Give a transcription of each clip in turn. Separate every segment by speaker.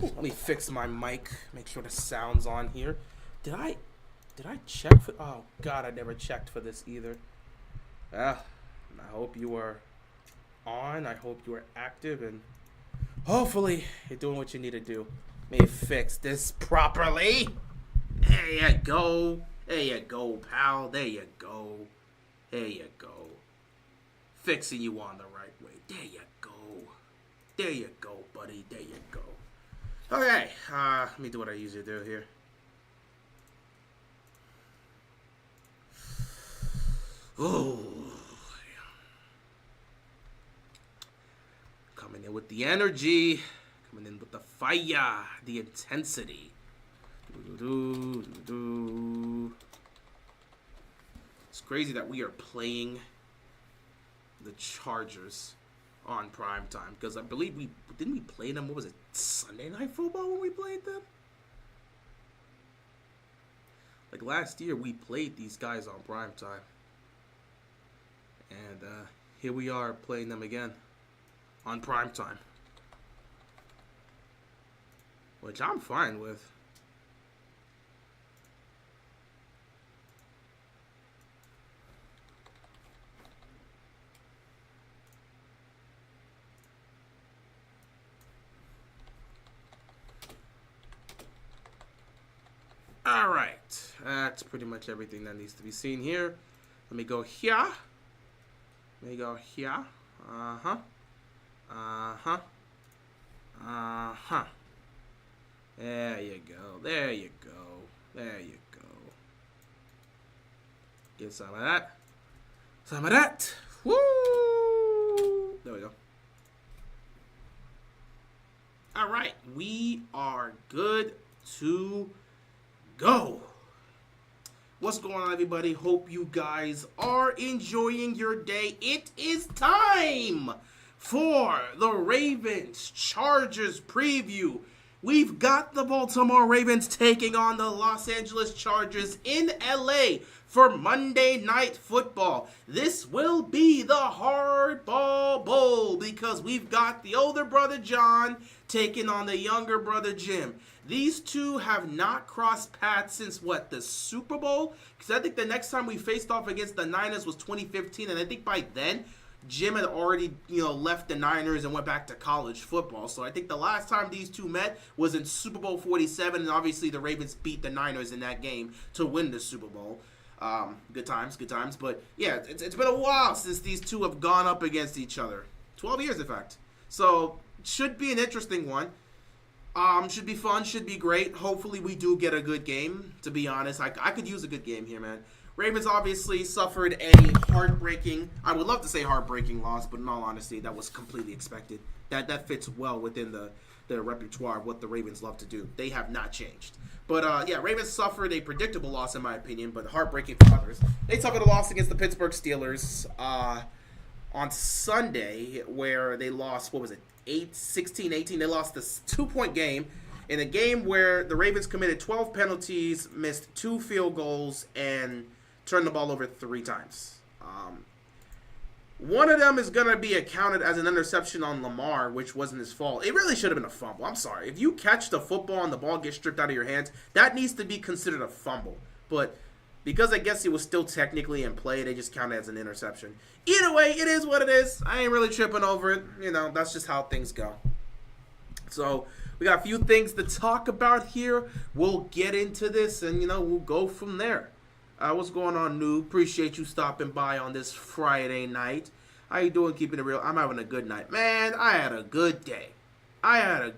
Speaker 1: Let me fix my mic. Make sure the sound's on here. Did I check for? Oh God, I never checked for this either. I hope you are on. I hope you are active, and hopefully you're doing what you need to do. Let me fix this properly. There you go. There you go, pal. There you go. There you go. Fixing you on the right way. There you go. There you go, buddy. There you go. Okay, let me do what I usually do here. Ooh. Coming in with the energy. Coming in with the fire. The intensity. It's crazy that we are playing the Chargers on prime time, because I believe we play them, what was it, Sunday Night Football when we played them? Like last year we played these guys on prime time, and here we are playing them again on prime time, which I'm fine with. Alright, that's pretty much everything that needs to be seen here. Let me go here. Let me go here. Uh-huh. Uh-huh. Uh-huh. There you go. There you go. There you go. Get some of that. Some of that. Woo! There we go. Alright, we are good to go. What's going on, everybody? Hope you guys are enjoying your day. It is time for the Ravens Chargers preview. We've got the Baltimore Ravens taking on the Los Angeles Chargers in LA for Monday Night Football. This will be the Hardball Bowl because we've got the older brother John taking on the younger brother Jim. These two have not crossed paths since, what, the Super Bowl? Because I think the next time we faced off against the Niners was 2015, and I think by then, Jim had already, left the Niners and went back to college football. So I think the last time these two met was in Super Bowl 47, and obviously the Ravens beat the Niners in that game to win the Super Bowl. Good times. But, yeah, it's been a while since these two have gone up against each other. 12 years, in fact. So, should be an interesting one. Should be fun, should be great. Hopefully we do get a good game, to be honest. I could use a good game here, man. Ravens obviously suffered a heartbreaking, I would love to say heartbreaking loss, but in all honesty, that was completely expected. That fits well within the repertoire of what the Ravens love to do. They have not changed. But, yeah, Ravens suffered a predictable loss, in my opinion, but heartbreaking for others. They suffered a loss against the Pittsburgh Steelers on Sunday, where they lost, what was it, 16-18. They lost this 2-point game in a game where the Ravens committed 12 penalties, missed 2 field goals, and turned the ball over 3 times. One of them is going to be accounted as an interception on Lamar, which wasn't his fault. It really should have been a fumble. I'm sorry. If you catch the football and the ball gets stripped out of your hands, that needs to be considered a fumble. But because I guess he was still technically in play, they just count it as an interception. Either way, it is what it is. I ain't really tripping over it. That's just how things go. So, we got a few things to talk about here. We'll get into this and, we'll go from there. What's going on, Noob? Appreciate you stopping by on this Friday night. How you doing, keeping it real? I'm having a good night. Man, I had a good day. I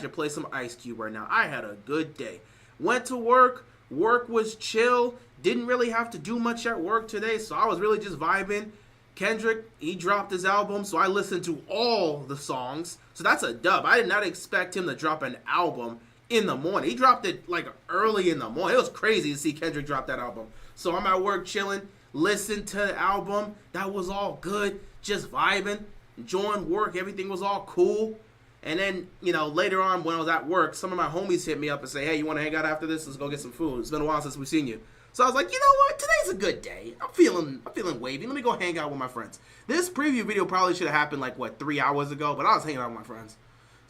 Speaker 1: should play some Ice Cube right now. I had a good day. Went to work. Work was chill. Didn't really have to do much at work today, so I was really just vibing. Kendrick, he dropped his album, so I listened to all the songs. So that's a dub. I did not expect him to drop an album in the morning. He dropped it like early in the morning. It was crazy to see Kendrick drop that album. So I'm at work chilling, listened to the album. That was all good. Just vibing, enjoying work. Everything was all cool. And then, later on when I was at work, some of my homies hit me up and say, hey, you want to hang out after this? Let's go get some food. It's been a while since we've seen you. So I was like, you know what? Today's a good day. I'm feeling wavy. Let me go hang out with my friends. This preview video probably should have happened 3 hours ago, but I was hanging out with my friends.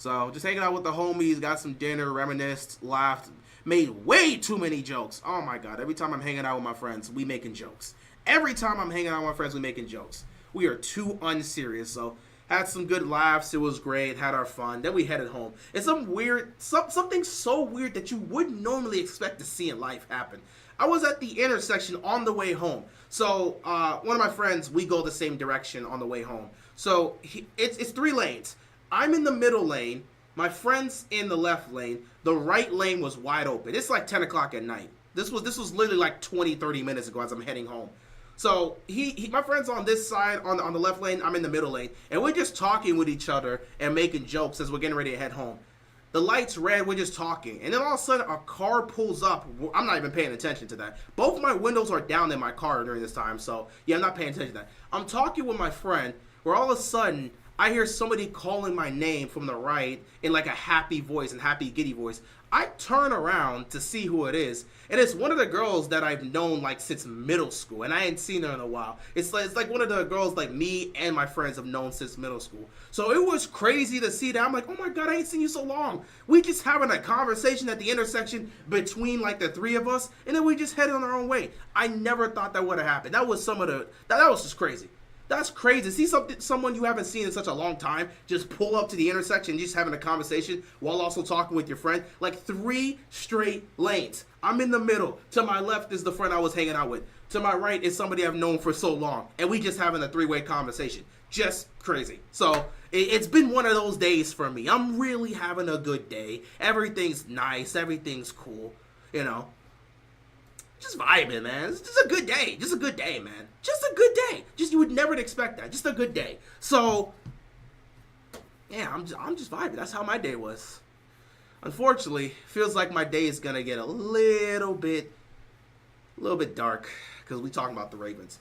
Speaker 1: So just hanging out with the homies, got some dinner, reminisced, laughed, made way too many jokes. Oh my god, every time I'm hanging out with my friends, we making jokes. Every time I'm hanging out with my friends, we making jokes. We are too unserious. So had some good laughs. It was great. Had our fun. Then we headed home. It's something so weird that you wouldn't normally expect to see in life happen. I was at the intersection on the way home. So one of my friends, we go the same direction on the way home. So it's 3 lanes. I'm in the middle lane. My friend's in the left lane. The right lane was wide open. It's like 10 o'clock at night. This was literally like 20, 30 minutes ago as I'm heading home. So my friend's on this side, on the left lane. I'm in the middle lane. And we're just talking with each other and making jokes as we're getting ready to head home. The light's red, we're just talking. And then all of a sudden, a car pulls up. I'm not even paying attention to that. Both my windows are down in my car during this time. So, yeah, I'm not paying attention to that. I'm talking with my friend where all of a sudden, I hear somebody calling my name from the right in like a happy voice and happy giddy voice. I turn around to see who it is, and it's one of the girls that I've known like since middle school, and I ain't seen her in a while. It's like one of the girls like me and my friends have known since middle school. So it was crazy to see that. I'm like, oh my god, I ain't seen you so long. We just having a conversation at the intersection between like the 3 of us, and then we just headed on our own way. I never thought that would have happened. That was that was just crazy. That's crazy. See someone you haven't seen in such a long time just pull up to the intersection, just having a conversation while also talking with your friend. Like 3 straight lanes. I'm in the middle. To my left is the friend I was hanging out with. To my right is somebody I've known for so long. And we just having a 3-way conversation. Just crazy. So it's been one of those days for me. I'm really having a good day. Everything's nice. Everything's cool. You know. Just vibing, man. It's just a good day. Just a good day, man. Just a good day. Just you would never expect that. Just a good day. So, yeah, I'm just vibing. That's how my day was. Unfortunately, feels like my day is gonna get a little bit dark because we talking about the Ravens.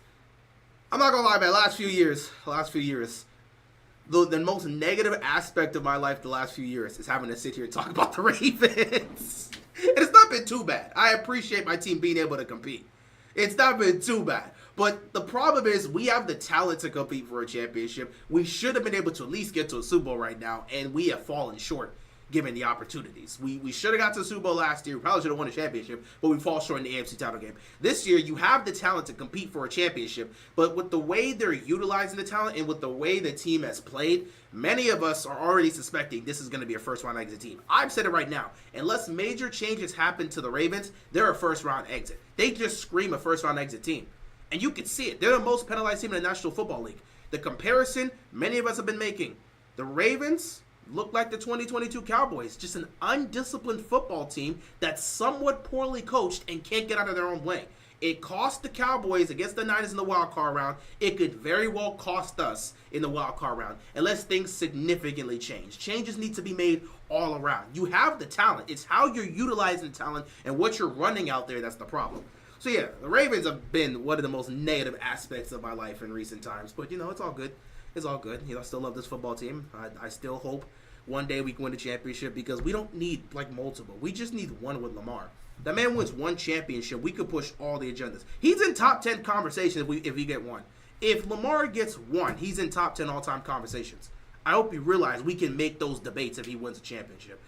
Speaker 1: I'm not gonna lie, man. Last few years, the most negative aspect of my life the last few years is having to sit here and talk about the Ravens. And it's not been too bad. I appreciate my team being able to compete. It's not been too bad. But the problem is we have the talent to compete for a championship. We should have been able to at least get to a Super Bowl right now, and we have fallen short given the opportunities. We should have got to the Super Bowl last year. We probably should have won a championship, but we fall short in the AFC title game. This year, you have the talent to compete for a championship, but with the way they're utilizing the talent and with the way the team has played, many of us are already suspecting this is going to be a first-round exit team. I've said it right now. Unless major changes happen to the Ravens, they're a first-round exit. They just scream a first-round exit team. And you can see it. They're the most penalized team in the National Football League. The comparison many of us have been making. The Ravens look like the 2022 Cowboys, just an undisciplined football team that's somewhat poorly coached and can't get out of their own way. It cost the Cowboys against the Niners in the wild card round. It could very well cost us in the wild card round unless things significantly change. Changes need to be made all around. You have the talent. It's how you're utilizing the talent and what you're running out there that's the problem. So yeah, the Ravens have been one of the most negative aspects of my life in recent times. But, it's all good. It's all good. I still love this football team. I still hope one day we can win the championship because we don't need, multiple. We just need one with Lamar. That man wins one championship. We could push all the agendas. He's in top 10 conversations if we get one. If Lamar gets one, he's in top 10 all-time conversations. I hope you realize we can make those debates if he wins a championship.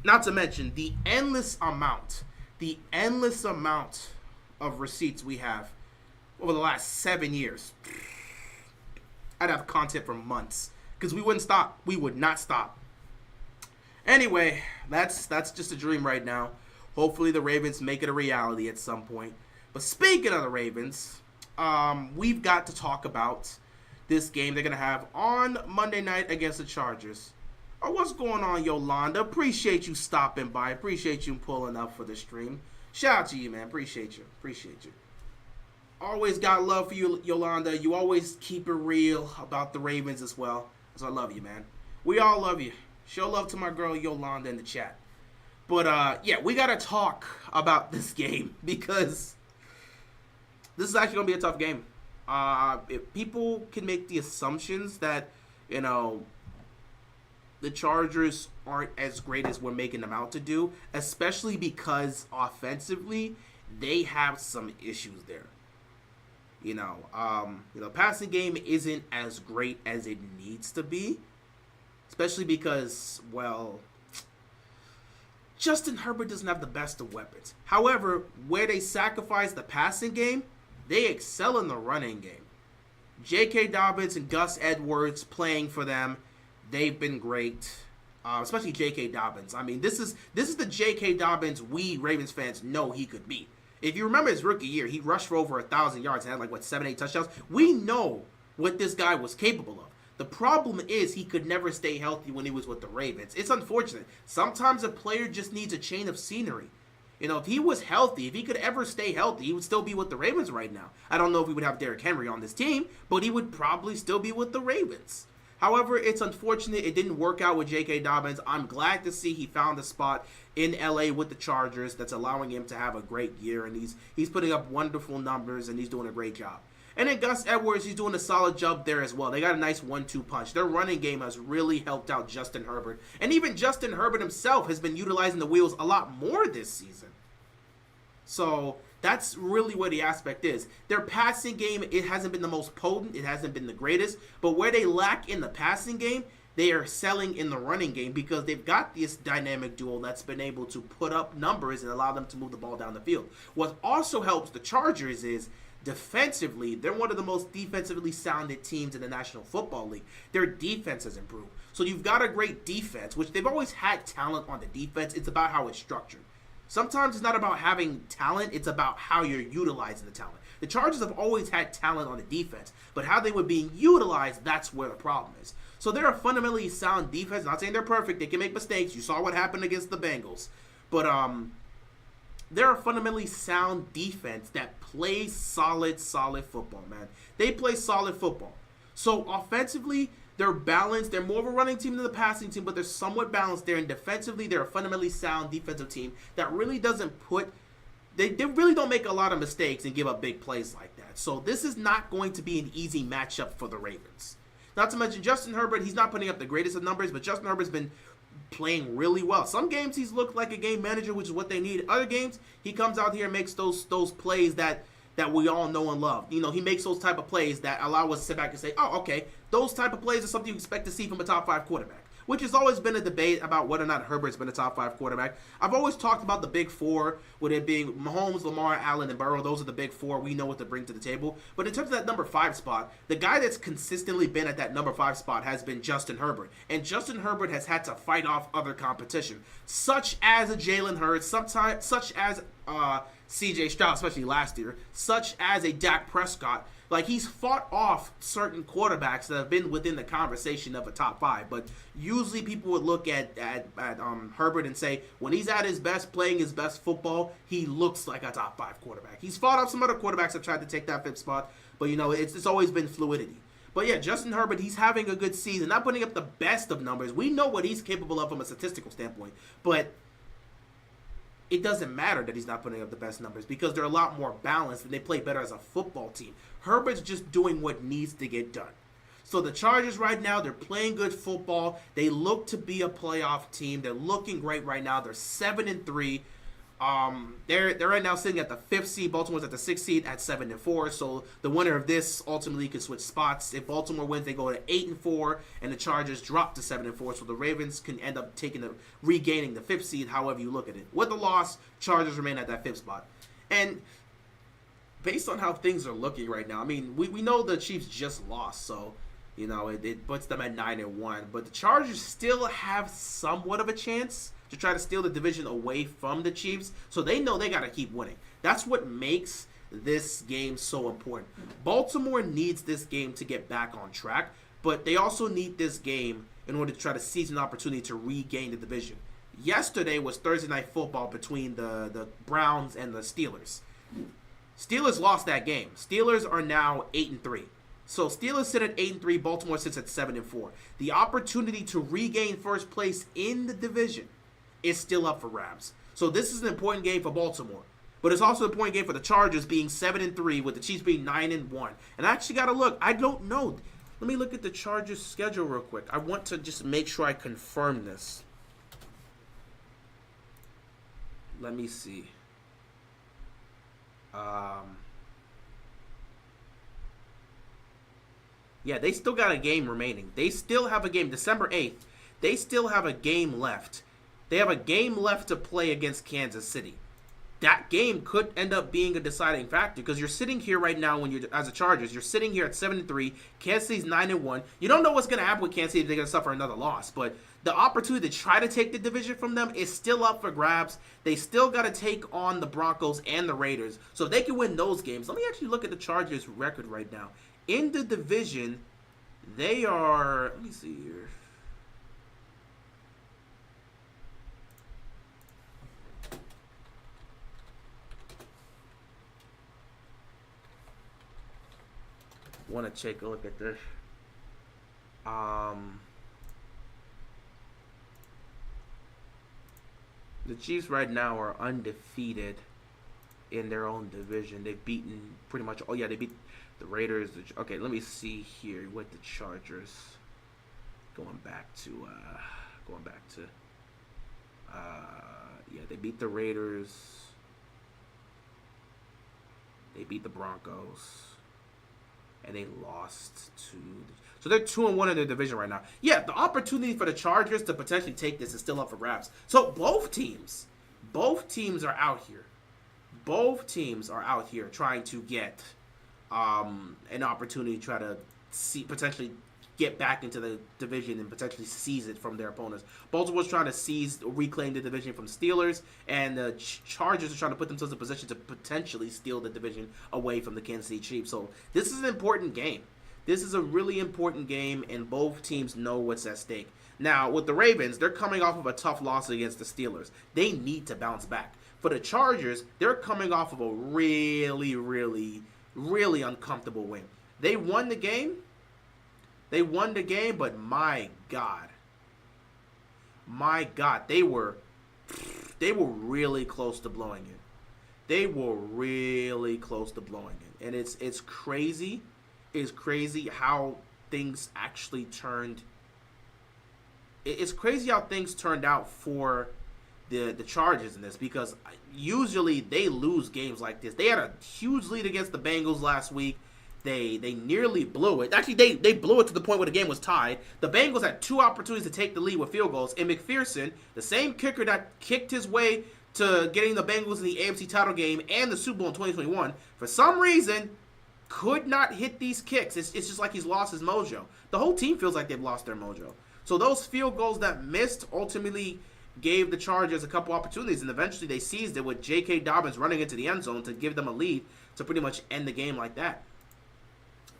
Speaker 1: Not to mention the endless amount of receipts we have over the last 7 years. I'd have content for months because we wouldn't stop. We would not stop. Anyway, that's just a dream right now. Hopefully the Ravens make it a reality at some point. But speaking of the Ravens, we've got to talk about this game they're going to have on Monday night against the Chargers. Oh, what's going on, Yolanda? Appreciate you stopping by. Appreciate you pulling up for the stream. Shout out to you, man. Appreciate you. Always got love for you, Yolanda. You always keep it real about the Ravens as well. So I love you, man. We all love you. Show love to my girl Yolanda in the chat. But, yeah, we got to talk about this game because this is actually going to be a tough game. If people can make the assumptions that, the Chargers aren't as great as we're making them out to do, especially because offensively they have some issues there. Passing game isn't as great as it needs to be. especially because, well, Justin Herbert doesn't have the best of weapons. However, where they sacrifice the passing game, they excel in the running game. J.K. Dobbins and Gus Edwards playing for them, they've been great. Especially J.K. Dobbins. I mean, this is the J.K. Dobbins we Ravens fans know he could be. If you remember his rookie year, he rushed for over 1,000 yards and had 7-8 touchdowns. We know what this guy was capable of. The problem is he could never stay healthy when he was with the Ravens. It's unfortunate. Sometimes a player just needs a change of scenery. If he was healthy, if he could ever stay healthy, he would still be with the Ravens right now. I don't know if we would have Derrick Henry on this team, but he would probably still be with the Ravens. However, it's unfortunate it didn't work out with J.K. Dobbins. I'm glad to see he found a spot in L.A. with the Chargers that's allowing him to have a great year, and he's putting up wonderful numbers, and he's doing a great job. And then Gus Edwards, he's doing a solid job there as well. They got a nice 1-2 punch. Their running game has really helped out Justin Herbert. And even Justin Herbert himself has been utilizing the wheels a lot more this season. So that's really where the aspect is. Their passing game, it hasn't been the most potent. It hasn't been the greatest. But where they lack in the passing game, they are selling in the running game because they've got this dynamic duo that's been able to put up numbers and allow them to move the ball down the field. What also helps the Chargers is defensively, they're one of the most defensively sounded teams in the National Football League. Their defense has improved. So you've got a great defense, which they've always had talent on the defense. It's about how it's structured. Sometimes it's not about having talent, it's about how you're utilizing the talent. The Chargers have always had talent on the defense, but how they were being utilized, that's where the problem is. So they're a fundamentally sound defense. Not saying they're perfect. They can make mistakes. You saw what happened against the Bengals. But they're a fundamentally sound defense that plays solid football, man. They play solid football. So offensively, they're balanced. They're more of a running team than the passing team, but they're somewhat balanced there. And defensively, they're a fundamentally sound defensive team that really doesn't put... They really don't make a lot of mistakes and give up big plays like that. So this is not going to be an easy matchup for the Ravens. Not to mention Justin Herbert, he's not putting up the greatest of numbers, but Justin Herbert's been playing really well. Some games he's looked like a game manager, which is what they need. Other games, he comes out here and makes those plays that we all know and love. He makes those type of plays that allow us to sit back and say, oh, okay, those type of plays are something you expect to see from a top 5 quarterback, which has always been a debate about whether or not Herbert's been a top 5 quarterback. I've always talked about the big four, with it being Mahomes, Lamar, Allen, and Burrow. Those are the big four. We know what to bring to the table. But in terms of that number 5 spot, the guy that's consistently been at that number 5 spot has been Justin Herbert. And Justin Herbert has had to fight off other competition, such as a Jalen Hurts, such as C.J. Stroud, especially last year, such as a Dak Prescott. Like, he's fought off certain quarterbacks that have been within the conversation of a top 5. But usually people would look at Herbert and say, when he's at his best, playing his best football, he looks like a top 5 quarterback. He's fought off some other quarterbacks that tried to take that 5th spot, but, it's always been fluidity. But, yeah, Justin Herbert, he's having a good season. Not putting up the best of numbers. We know what he's capable of from a statistical standpoint. But it doesn't matter that he's not putting up the best numbers because they're a lot more balanced and they play better as a football team. Herbert's just doing what needs to get done. So the Chargers right now, they're playing good football. They look to be a playoff team. They're looking great right now. They're 7-3. They're right now sitting at the 5th seed. Baltimore's at the 6th seed at 7-4. So the winner of this ultimately can switch spots. If Baltimore wins, they go to 8-4, and the Chargers drop to 7-4. So the Ravens can end up regaining the 5th seed, however you look at it. With the loss, Chargers remain at that 5th spot. And based on how things are looking right now, I mean, we know the Chiefs just lost, so it puts them at 9-1. But the Chargers still have somewhat of a chance to try to steal the division away from the Chiefs, so they know they got to keep winning. That's what makes this game so important. Baltimore needs this game to get back on track, but they also need this game in order to try to seize an opportunity to regain the division. Yesterday was Thursday Night Football between the Browns and the Steelers. Steelers lost that game. Steelers are now 8-3. So Steelers sit at 8-3, Baltimore sits at 7-4. The opportunity to regain first place in the division is still up for grabs. So this is an important game for Baltimore. But it's also an important game for the Chargers being 7-3 with the Chiefs being 9-1. And I actually got to look. I don't know. Let me look at the Chargers schedule real quick. I want to just make sure I confirm this. Let me see. Yeah, they still got a game remaining. They still have a game December 8th. they still have a game left. They have a game left to play against Kansas City. That game could end up being a deciding factor because you're sitting here right now when you're as a Chargers, you're sitting here at 7-3. Kansas City's 9-1. You don't know what's going to happen with Kansas City if they're going to suffer another loss, but the opportunity to try to take the division from them is still up for grabs. They still got to take on the Broncos and the Raiders. So if they can win those games, let me actually look at the Chargers' record right now. In the division, they are, let me see here. Want to take a look at this. The Chiefs right now are undefeated in their own division. They've beaten pretty much. Oh yeah, they beat the Raiders. Okay, let me see here with the Chargers. Going back to. Yeah, they beat the Raiders. They beat the Broncos. And they lost to. So they're 2-1 in their division right now. Yeah, the opportunity for the Chargers to potentially take this is still up for grabs. So both teams are out here. Both teams are out here trying to get an opportunity to try to potentially get back into the division and potentially seize it from their opponents. Baltimore's trying to reclaim the division from Steelers, and the Chargers are trying to put themselves in a position to potentially steal the division away from the Kansas City Chiefs. So this is an important game. This is a really important game, and both teams know what's at stake. Now, with the Ravens, they're coming off of a tough loss against the Steelers. They need to bounce back. For the Chargers, they're coming off of a really, really, really uncomfortable win. They won the game. But my God, they were really close to blowing it. And it's crazy. It's crazy how things actually turned. It's crazy how things turned out for the Chargers in this, because usually they lose games like this. They had a huge lead against the Bengals last week. They nearly blew it. Actually, they blew it to the point where the game was tied. The Bengals had 2 opportunities to take the lead with field goals, and McPherson, the same kicker that kicked his way to getting the Bengals in the AFC title game and the Super Bowl in 2021, for some reason, could not hit these kicks. It's just like he's lost his mojo. The whole team feels like they've lost their mojo. So those field goals that missed ultimately gave the Chargers a couple opportunities, and eventually they seized it with J.K. Dobbins running into the end zone to give them a lead to pretty much end the game like that.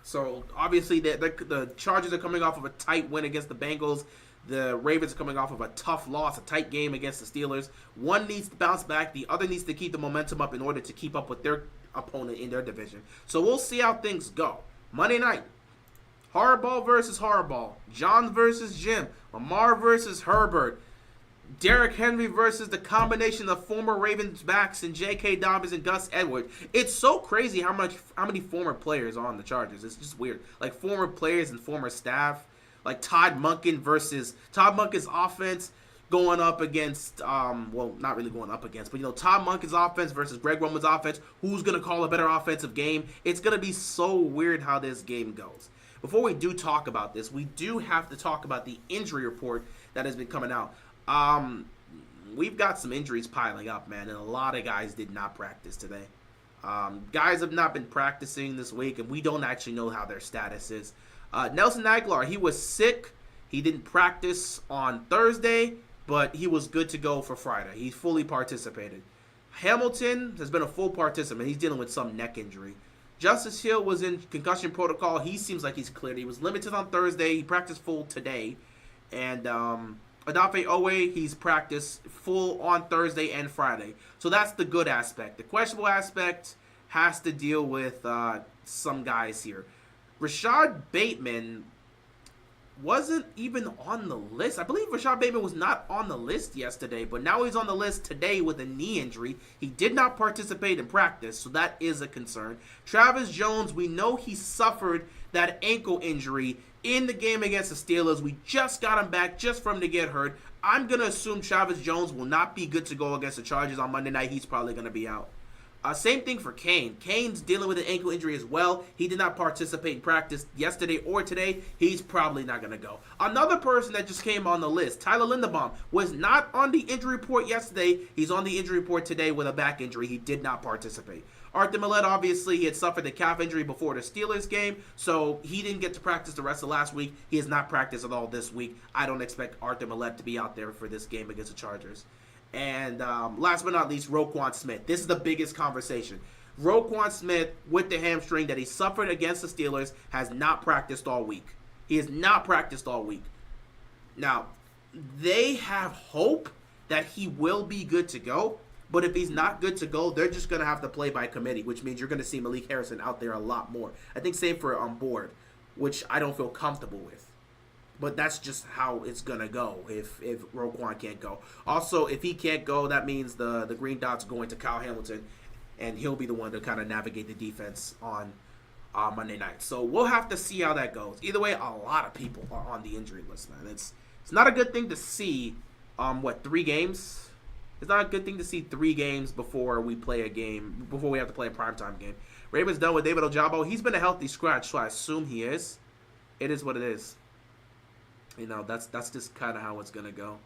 Speaker 1: So, obviously, the Chargers are coming off of a tight win against the Bengals. The Ravens are coming off of a tough loss, a tight game against the Steelers. One needs to bounce back. The other needs to keep the momentum up in order to keep up with their opponent in their division. So, we'll see how things go. Monday night, Harbaugh versus Harbaugh. John versus Jim. Lamar versus Herbert. Derrick Henry versus the combination of former Ravens backs and J.K. Dobbins and Gus Edwards. It's so crazy how many former players are on the Chargers. It's just weird. Like former players and former staff. Like Todd Monken's offense going up against, well, not really going up against, but Todd Monken's offense versus Greg Roman's offense. Who's going to call a better offensive game? It's going to be so weird how this game goes. Before we do talk about this, we do have to talk about the injury report that has been coming out. We've got some injuries piling up, man, and a lot of guys did not practice today. Guys have not been practicing this week, and we don't actually know how their status is. Nelson Agholor, he was sick. He didn't practice on Thursday, but he was good to go for Friday. He fully participated. Hamilton has been a full participant. He's dealing with some neck injury. Justice Hill was in concussion protocol. He seems like he's cleared. He was limited on Thursday. He practiced full today. And Odafe Owe, he's practiced full on Thursday and Friday. So that's the good aspect. The questionable aspect has to deal with some guys here. Rashad Bateman wasn't even on the list. I believe Rashad Bateman was not on the list yesterday, but now he's on the list today with a knee injury. He did not participate in practice, so that is a concern. Travis Jones, we know he suffered that ankle injury in the game against the Steelers. We just got him back just for him to get hurt. I'm going to assume Travis Jones will not be good to go against the Chargers on Monday night. He's probably going to be out. Same thing for Kane. Kane's dealing with an ankle injury as well. He did not participate in practice yesterday or today. He's probably not going to go. Another person that just came on the list, Tyler Linderbaum, was not on the injury report yesterday. He's on the injury report today with a back injury. He did not participate. Arthur Millette, obviously, he had suffered a calf injury before the Steelers game, so he didn't get to practice the rest of last week. He has not practiced at all this week. I don't expect Arthur Millette to be out there for this game against the Chargers. And last but not least, Roquan Smith. This is the biggest conversation. Roquan Smith, with the hamstring that he suffered against the Steelers, has not practiced all week. He has not practiced all week. Now, they have hope that he will be good to go. But if he's not good to go, they're just going to have to play by committee, which means you're going to see Malik Harrison out there a lot more. I think same for on board, which I don't feel comfortable with. But that's just how it's going to go if Roquan can't go. Also, if he can't go, that means the green dot's going to Kyle Hamilton, and he'll be the one to kind of navigate the defense on Monday night. So we'll have to see how that goes. Either way, a lot of people are on the injury list, man. It's not a good thing to see, 3 games? It's not a good thing to see 3 games before we play a game, before we have to play a primetime game. Ravens done with David Ojabo. He's been a healthy scratch, so I assume he is. It is what it is. You know, that's just kind of how it's going to go.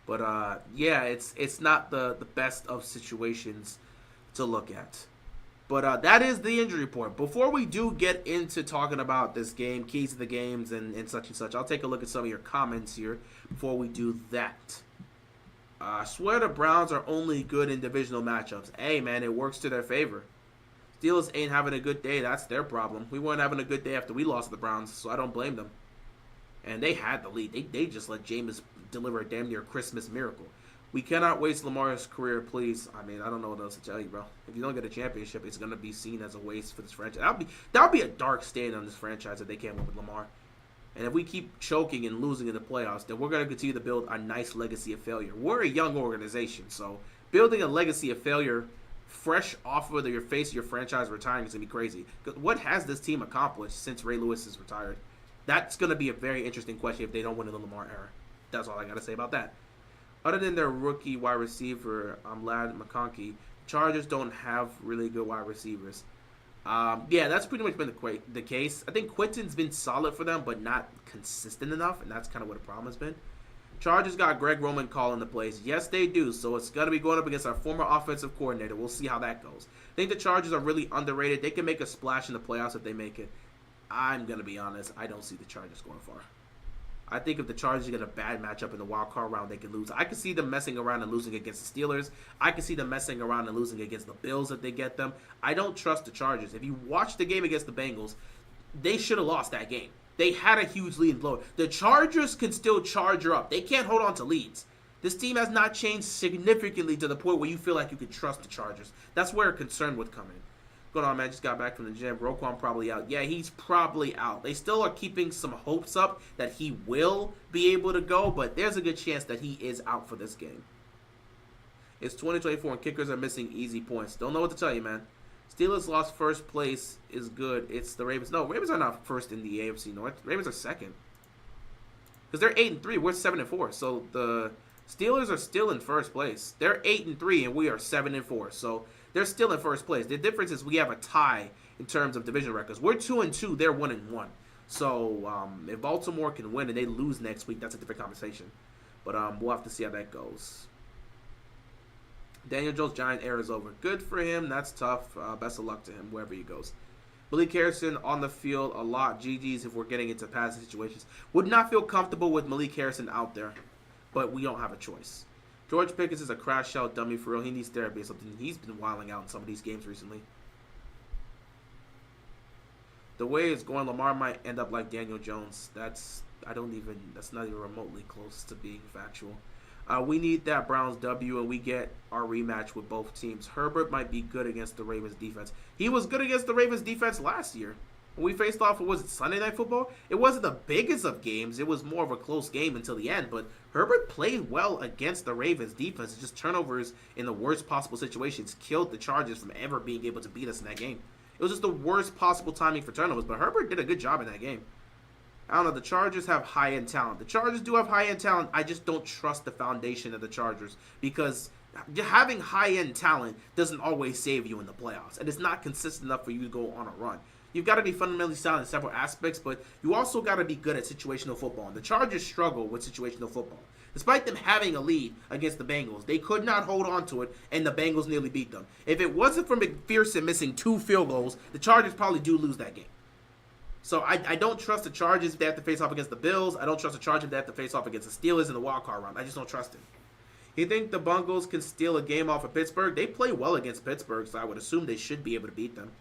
Speaker 1: But, yeah, it's not the best of situations to look at. But that is the injury report. Before we do get into talking about this game, keys to the games and such, I'll take a look at some of your comments here before we do that. I swear the Browns are only good in divisional matchups. Hey, man, it works to their favor. Steelers ain't having a good day. That's their problem. We weren't having a good day after we lost to the Browns, so I don't blame them. And they had the lead. They just let Jameis deliver a damn near Christmas miracle. We cannot waste Lamar's career, please. I mean, I don't know what else to tell you, bro. If you don't get a championship, it's going to be seen as a waste for this franchise. That would be a dark stain on this franchise if they can't win with Lamar. And if we keep choking and losing in the playoffs, then we're going to continue to build a nice legacy of failure. We're a young organization, so building a legacy of failure fresh off of your face of your franchise retiring is going to be crazy. What has this team accomplished since Ray Lewis is retired? That's going to be a very interesting question if they don't win in the Lamar era. That's all I got to say about that. Other than their rookie wide receiver, Ladd McConkey, Chargers don't have really good wide receivers. Yeah, that's pretty much been the case. I think Quinton's been solid for them, but not consistent enough, and that's kind of what the problem has been. Chargers got Greg Roman calling the plays. Yes, they do, so it's going to be going up against our former offensive coordinator. We'll see how that goes. I think the Chargers are really underrated. They can make a splash in the playoffs if they make it. I'm going to be honest. I don't see the Chargers going far. I think if the Chargers get a bad matchup in the wild card round, they can lose. I can see them messing around and losing against the Steelers. I can see them messing around and losing against the Bills if they get them. I don't trust the Chargers. If you watch the game against the Bengals, they should have lost that game. They had a huge lead and blow. The Chargers can still charge her up. They can't hold on to leads. This team has not changed significantly to the point where you feel like you can trust the Chargers. That's where a concern would come in. Going on, man. Just got back from the gym. Roquan probably out. Yeah, he's probably out. They still are keeping some hopes up that he will be able to go, but there's a good chance that he is out for this game. It's 2024 and kickers are missing easy points. Don't know what to tell you, man. Steelers lost first place is good. It's the Ravens. No, Ravens are not first in the AFC North. Ravens are second. Because they're 8-3. We're 7-4. So the Steelers are still in first place. They're 8-3 and we are 7-4. So they're still in first place. The difference is we have a tie in terms of division records. We're 2-2. They're 1-1. So if Baltimore can win and they lose next week, that's a different conversation. But we'll have to see how that goes. Daniel Jones' Giant era is over. Good for him. That's tough. Best of luck to him wherever he goes. Malik Harrison on the field a lot. GG's if we're getting into passing situations. Would not feel comfortable with Malik Harrison out there, but we don't have a choice. George Pickens is a crash out dummy for real. He needs therapy or something. He's been wilding out in some of these games recently. The way it's going, Lamar might end up like Daniel Jones. That's not even remotely close to being factual. We need that Browns W, and we get our rematch with both teams. Herbert might be good against the Ravens defense. He was good against the Ravens defense last year. When we faced off, was it Sunday Night Football? It wasn't the biggest of games. It was more of a close game until the end. But Herbert played well against the Ravens defense. It's just turnovers in the worst possible situations killed the Chargers from ever being able to beat us in that game. It was just the worst possible timing for turnovers. But Herbert did a good job in that game. I don't know. The Chargers have high-end talent. The Chargers do have high-end talent. I just don't trust the foundation of the Chargers because having high-end talent doesn't always save you in the playoffs, and it's not consistent enough for you to go on a run. You've got to be fundamentally sound in several aspects, but you also got to be good at situational football. And the Chargers struggle with situational football. Despite them having a lead against the Bengals, they could not hold on to it, and the Bengals nearly beat them. If it wasn't for McPherson missing 2 field goals, the Chargers probably do lose that game. So I don't trust the Chargers if they have to face off against the Bills. I don't trust the Chargers if they have to face off against the Steelers in the wild card round. I just don't trust it. You think the Bengals can steal a game off of Pittsburgh? They play well against Pittsburgh, so I would assume they should be able to beat them.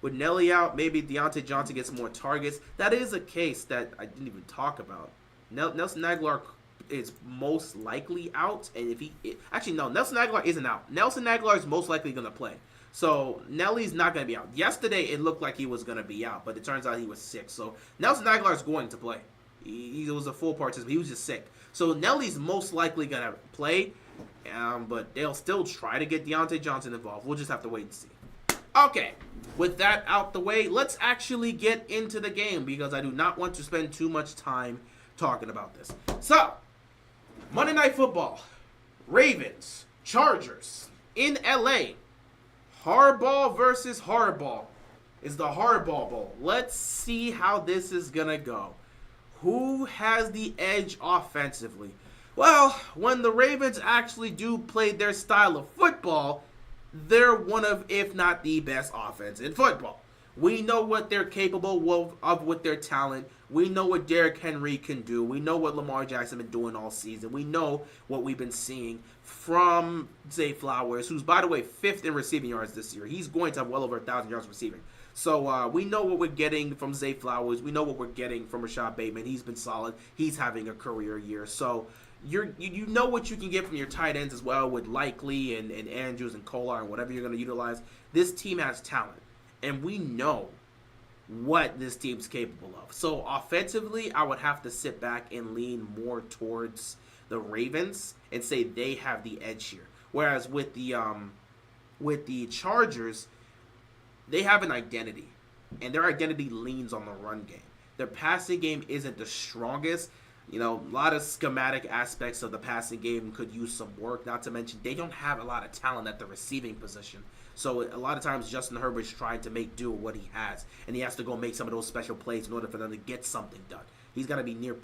Speaker 1: With Nelly out, maybe Deontay Johnson gets more targets. That is a case that I didn't even talk about. Nelson Aguilar is most likely out, and if Nelson Aguilar isn't out. Nelson Aguilar is most likely going to play. So Nelly's not going to be out. Yesterday, it looked like he was going to be out, but it turns out he was sick. So Nelson Aguilar is going to play. He was a full participant. He was just sick. So Nelly's most likely going to play, but they'll still try to get Deontay Johnson involved. We'll just have to wait and see. Okay, with that out the way, let's actually get into the game because I do not want to spend too much time talking about this. So, Monday Night Football, Ravens, Chargers, in LA, Harbaugh versus Harbaugh is the Harbaugh Bowl. Let's see how this is going to go. Who has the edge offensively? Well, when the Ravens actually do play their style of football, they're one of, if not the best offense in football. We know what they're capable of with their talent. We know what Derrick Henry can do. We know what Lamar Jackson has been doing all season. We know what we've been seeing from Zay Flowers, who's, by the way, 5th in receiving yards this year. He's going to have well over 1,000 yards receiving. So we know what we're getting from Zay Flowers. We know what we're getting from Rashad Bateman. He's been solid. He's having a career year. So you know what you can get from your tight ends as well with Likely and Andrews and Kolar and whatever you're going to utilize. This team has talent, and we know what this team's capable of. So offensively, I would have to sit back and lean more towards the Ravens and say they have the edge here. Whereas with the Chargers, they have an identity, and their identity leans on the run game. Their passing game isn't the strongest. You know, a lot of schematic aspects of the passing game could use some work, not to mention they don't have a lot of talent at the receiving position. So a lot of times Justin Herbert's trying to make do with what he has, and he has to go make some of those special plays in order for them to get something done. He's got to be near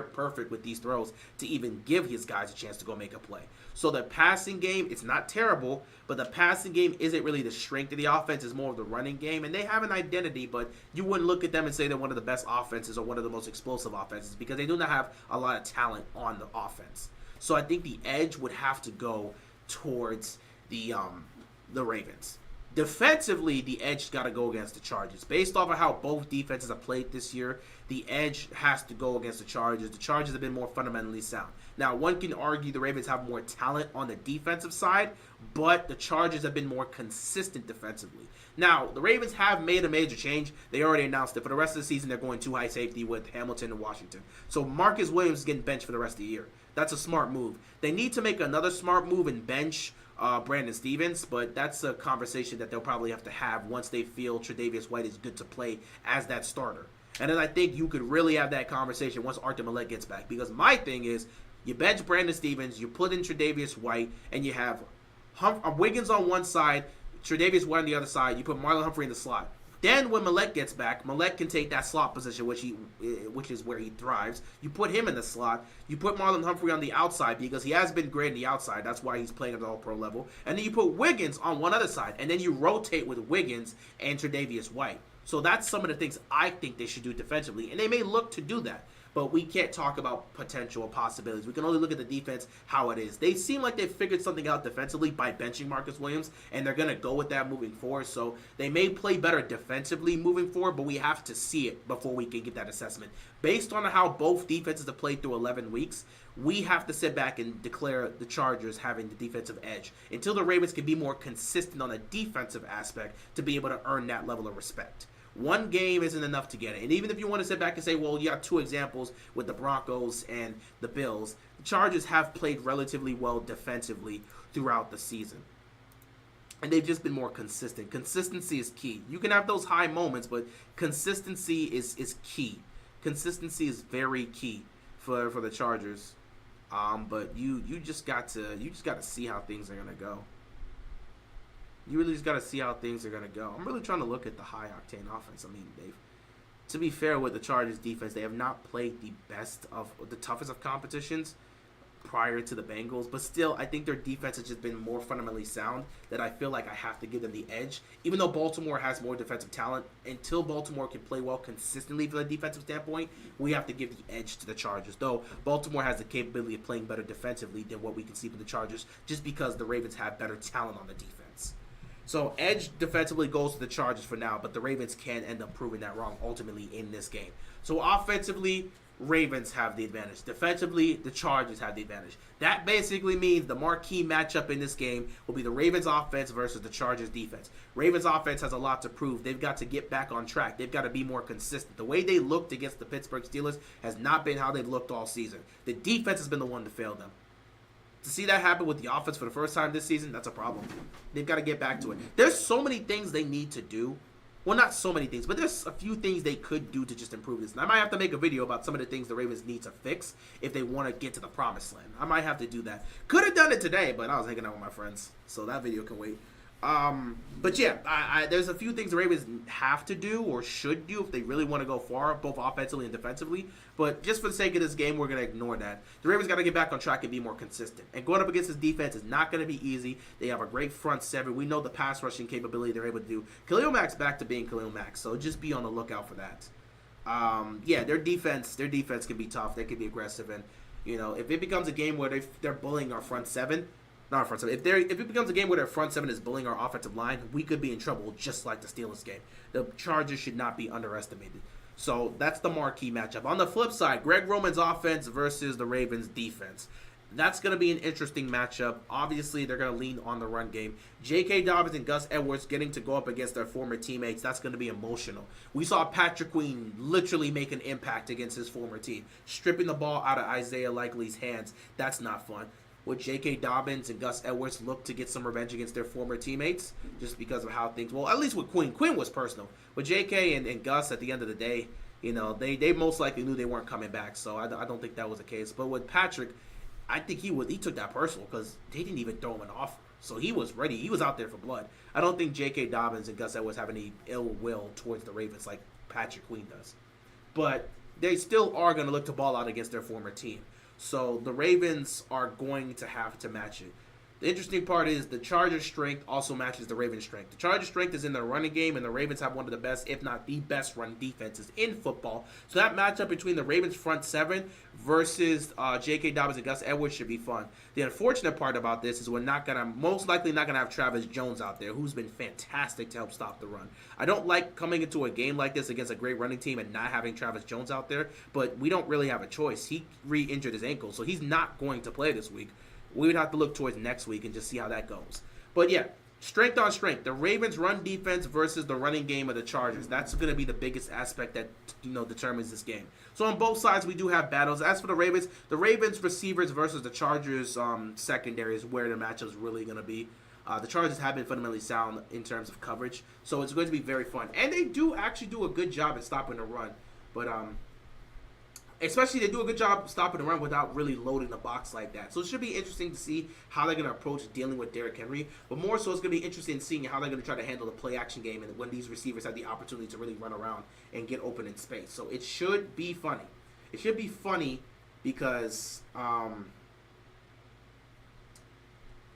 Speaker 1: perfect with these throws to even give his guys a chance to go make a play. So the passing game, it's not terrible, but the passing game isn't really the strength of the offense. It's more of the running game, and they have an identity, but you wouldn't look at them and say they're one of the best offenses or one of the most explosive offenses because they do not have a lot of talent on the offense. So I think the edge would have to go towards the Ravens. Defensively, the edge's got to go against the Chargers. Based off of how both defenses have played this year, the edge has to go against the Chargers. The Chargers have been more fundamentally sound. Now, one can argue the Ravens have more talent on the defensive side, but the Chargers have been more consistent defensively. Now, the Ravens have made a major change. They already announced it. For the rest of the season, they're going too high safety with Hamilton and Washington. So Marcus Williams is getting benched for the rest of the year. That's a smart move. They need to make another smart move and bench Brandon Stevens, but that's a conversation that they'll probably have to have once they feel Tre'Davious White is good to play as that starter. And then I think you could really have that conversation once Arthur Maulet gets back. Because my thing is, you bench Brandon Stevens, you put in Tre'Davious White, and you have Wiggins on one side, Tre'Davious White on the other side. You put Marlon Humphrey in the slot. Then when Maulet gets back, Maulet can take that slot position, which is where he thrives. You put him in the slot. You put Marlon Humphrey on the outside because he has been great on the outside. That's why he's playing at the All-Pro level. And then you put Wiggins on one other side. And then you rotate with Wiggins and Tre'Davious White. So that's some of the things I think they should do defensively. And they may look to do that. But we can't talk about potential or possibilities. We can only look at the defense, how it is. They seem like they've figured something out defensively by benching Marcus Williams, and they're going to go with that moving forward. So they may play better defensively moving forward, but we have to see it before we can get that assessment. Based on how both defenses have played through 11 weeks, we have to sit back and declare the Chargers having the defensive edge until the Ravens can be more consistent on the defensive aspect to be able to earn that level of respect. One game isn't enough to get it. And even if you want to sit back and say, well, you got two examples with the Broncos and the Bills, the Chargers have played relatively well defensively throughout the season. And they've just been more consistent. Consistency is key. You can have those high moments, but consistency is key. Consistency is very key for the Chargers. But you just got to see how things are gonna go. You really just got to see how things are gonna go. I'm really trying to look at the high octane offense. I mean, to be fair with the Chargers defense, they have not played the toughest of competitions prior to the Bengals, but still, I think their defense has just been more fundamentally sound that I feel like I have to give them the edge. Even though Baltimore has more defensive talent, until Baltimore can play well consistently from a defensive standpoint, we have to give the edge to the Chargers. Though Baltimore has the capability of playing better defensively than what we can see from the Chargers, just because the Ravens have better talent on the defense. So edge defensively goes to the Chargers for now, but the Ravens can end up proving that wrong ultimately in this game. So offensively, Ravens have the advantage. Defensively, the Chargers have the advantage. That basically means the marquee matchup in this game will be the Ravens offense versus the Chargers defense. Ravens offense has a lot to prove. They've got to get back on track. They've got to be more consistent. The way they looked against the Pittsburgh Steelers has not been how they've looked all season. The defense has been the one to fail them. To see that happen with the offense for the first time this season, that's a problem. They've got to get back to it. There's so many things they need to do. Well, not so many things, but there's a few things they could do to just improve this. And I might have to make a video about some of the things the Ravens need to fix if they want to get to the promised land. I might have to do that. Could have done it today, but I was hanging out with my friends, so that video can wait. But yeah, there's a few things the Ravens have to do or should do if they really want to go far, both offensively and defensively. But just for the sake of this game, we're going to ignore that. The Ravens got to get back on track and be more consistent. And going up against this defense is not going to be easy. They have a great front seven. We know the pass rushing capability they're able to do. Khalil Mack's back to being Khalil Mack, so just be on the lookout for that. Yeah, their defense can be tough. They can be aggressive, and if it becomes a game where they're bullying our front seven. Not our front seven. If it becomes a game where their front seven is bullying our offensive line, we could be in trouble just like the Steelers game. The Chargers should not be underestimated. So that's the marquee matchup. On the flip side, Greg Roman's offense versus the Ravens defense. That's going to be an interesting matchup. Obviously, they're going to lean on the run game. J.K. Dobbins and Gus Edwards getting to go up against their former teammates, that's going to be emotional. We saw Patrick Queen literally make an impact against his former team. Stripping the ball out of Isaiah Likely's hands, that's not fun. Would J.K. Dobbins and Gus Edwards look to get some revenge against their former teammates just because of how things... Well, at least with Quinn. Quinn was personal. With J.K. and Gus, at the end of the day, they most likely knew they weren't coming back, so I don't think that was the case. But with Patrick, I think he took that personal because they didn't even throw him an offer. So he was ready. He was out there for blood. I don't think J.K. Dobbins and Gus Edwards have any ill will towards the Ravens like Patrick Queen does. But they still are going to look to ball out against their former team. So the Ravens are going to have to match it. The interesting part is the Chargers' strength also matches the Ravens' strength. The Chargers' strength is in their running game, and the Ravens have one of the best, if not the best, run defenses in football. So that matchup between the Ravens' front seven versus J.K. Dobbins and Gus Edwards should be fun. The unfortunate part about this is we're most likely not going to have Travis Jones out there, who's been fantastic to help stop the run. I don't like coming into a game like this against a great running team and not having Travis Jones out there, but we don't really have a choice. He re-injured his ankle, so he's not going to play this week. We would have to look towards next week and just see how that goes. But yeah, strength on strength. The Ravens' run defense versus the running game of the Chargers. That's going to be the biggest aspect that determines this game. So on both sides, we do have battles. As for the Ravens receivers versus the Chargers secondary is where the matchup's really going to be. The Chargers have been fundamentally sound in terms of coverage, so it's going to be very fun. And they do actually do a good job at stopping the run. But especially they do a good job stopping the run without really loading the box like that. So it should be interesting to see how they're going to approach dealing with Derrick Henry. But more so, it's going to be interesting seeing how they're going to try to handle the play-action game and when these receivers have the opportunity to really run around and get open in space. So it should be funny. It should be funny because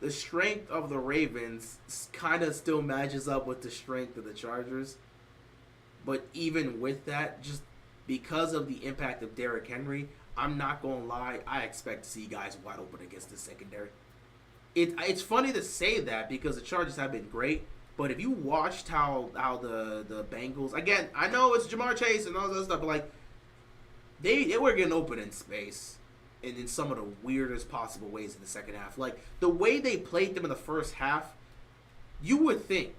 Speaker 1: the strength of the Ravens kind of still matches up with the strength of the Chargers. But even with that, just because of the impact of Derrick Henry, I'm not going to lie, I expect to see guys wide open against the secondary. It's funny to say that because the Chargers have been great, but if you watched how the Bengals, again, I know it's Ja'Marr Chase and all that stuff, but like they were getting open in space and in some of the weirdest possible ways in the second half. Like the way they played them in the first half, you would think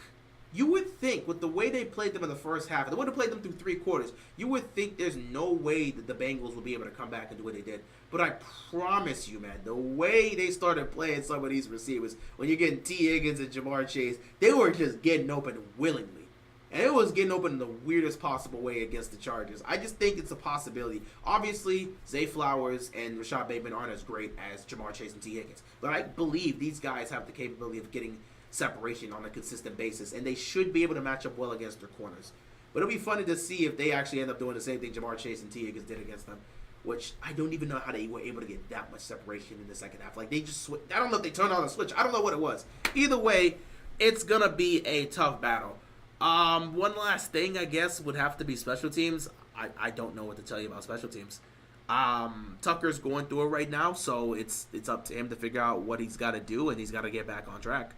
Speaker 1: with the way they played them in the first half, and they would have played them through three quarters, you would think there's no way that the Bengals will be able to come back and do what they did. But I promise you, man, the way they started playing some of these receivers, when you're getting T. Higgins and Ja'Marr Chase, they were just getting open willingly. And it was getting open in the weirdest possible way against the Chargers. I just think it's a possibility. Obviously, Zay Flowers and Rashad Bateman aren't as great as Jamar Chase and T. Higgins. But I believe these guys have the capability of getting separation on a consistent basis. And they should be able to match up well against their corners. But it'll be funny to see if they actually end up doing the same thing Jamar Chase and T. Higgins did against them. Which I don't even know how they were able to get that much separation in the second half. Like, they just I don't know if they turned on the switch. I don't know what it was. Either way, it's going to be a tough battle. One last thing, I guess, would have to be special teams. I don't know what to tell you about special teams. Tucker's going through it right now, so it's up to him to figure out what he's got to do, and he's got to get back on track.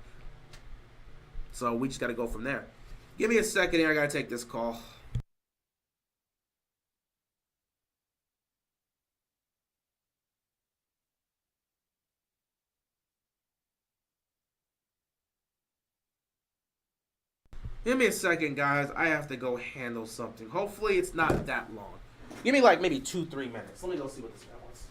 Speaker 1: So we just got to go from there. Give me a second here. I got to take this call. Give me a second, guys. I have to go handle something. Hopefully, it's not that long. Give me like maybe 2-3 minutes. Let me go see what this guy wants.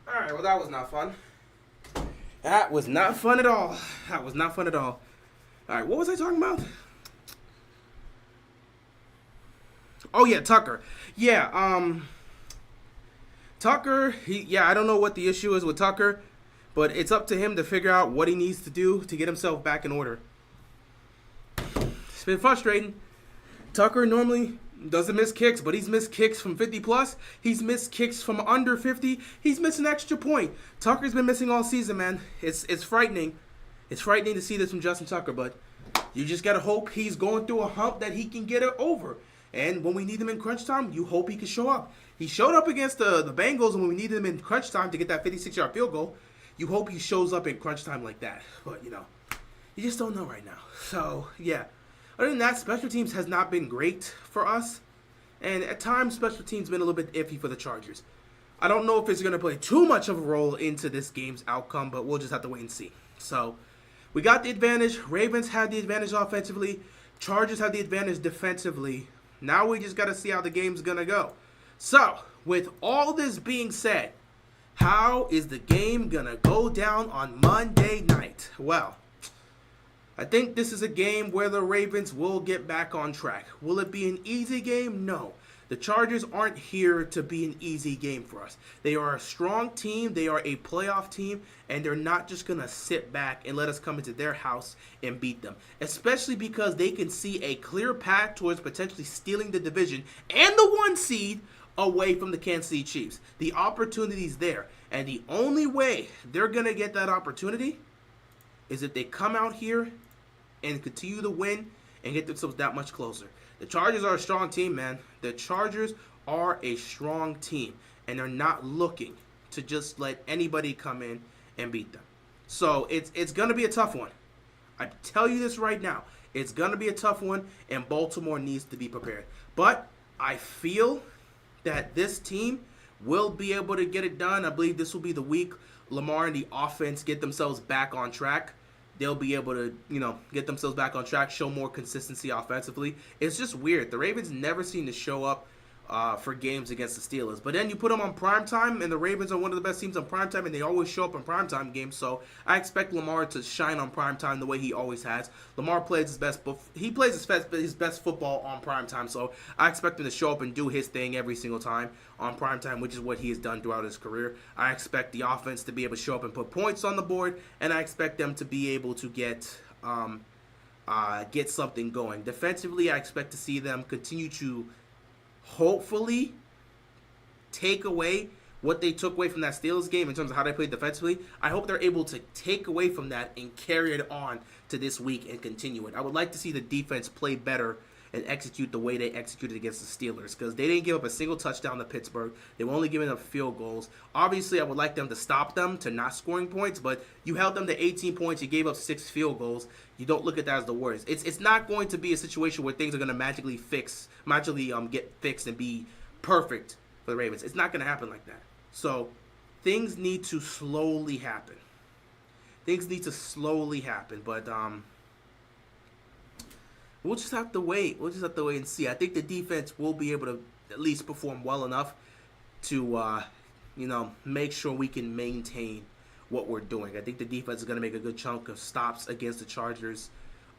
Speaker 1: Alright, well, that was not fun. That was not fun at all. That was not fun at all. Alright, what was I talking about? Oh, yeah, Tucker. Yeah, Tucker, I don't know what the issue is with Tucker, But it's up to him to figure out what he needs to do to get himself back in order. It's been frustrating. Tucker normally doesn't miss kicks, but he's missed kicks from 50 plus. He's missed kicks from under 50. He's missed an extra point. Tucker's been missing all season, man. It's frightening. It's frightening to see this from Justin Tucker, but you just got to hope he's going through a hump that he can get it over. And when we need him in crunch time, you hope he can show up. He showed up against the Bengals, and when we needed him in crunch time to get that 56-yard field goal, you hope he shows up in crunch time like that. But, you just don't know right now. So, yeah. Other than that, special teams has not been great for us. And at times, special teams been a little bit iffy for the Chargers. I don't know if it's going to play too much of a role into this game's outcome, but we'll just have to wait and see. So, we got the advantage. Ravens had the advantage offensively. Chargers had the advantage defensively. Now we just got to see how the game's going to go. So, with all this being said, how is the game going to go down on Monday night? Well, I think this is a game where the Ravens will get back on track. Will it be an easy game? No. The Chargers aren't here to be an easy game for us. They are a strong team. They are a playoff team, and they're not just going to sit back and let us come into their house and beat them, especially because they can see a clear path towards potentially stealing the division and the 1 seed away from the Kansas City Chiefs. The opportunity's there, and the only way they're going to get that opportunity is if they come out here and continue to win and get themselves that much closer. The Chargers are a strong team, man. The Chargers are a strong team, and they're not looking to just let anybody come in and beat them. So it's going to be a tough one. I tell you this right now. It's going to be a tough one, and Baltimore needs to be prepared. But I feel that this team will be able to get it done. I believe this will be the week Lamar and the offense get themselves back on track. They'll be able to, get themselves back on track, show more consistency offensively. It's just weird. The Ravens never seem to show up for games against the Steelers. But then you put them on primetime, and the Ravens are one of the best teams on primetime, and they always show up in primetime games. So I expect Lamar to shine on primetime the way he always has. Lamar plays his best, his best football on primetime. So I expect him to show up and do his thing every single time on primetime, which is what he has done throughout his career. I expect the offense to be able to show up and put points on the board, and I expect them to be able to get something going. Defensively, I expect to see them continue to hopefully take away what they took away from that Steelers game in terms of how they played defensively. I hope they're able to take away from that and carry it on to this week and continue it. I would like to see the defense play better and execute the way they executed against the Steelers, because they didn't give up a single touchdown to Pittsburgh. They were only giving up field goals. Obviously, I would like them to stop them to not scoring points, but you held them to 18 points. You gave up 6 field goals. You don't look at that as the worst. It's not going to be a situation where things are going to magically get fixed and be perfect for the Ravens. It's not going to happen like that. So things need to slowly happen. But we'll just have to wait. And see. I think the defense will be able to at least perform well enough to, make sure we can maintain what we're doing. I think the defense is going to make a good chunk of stops against the Chargers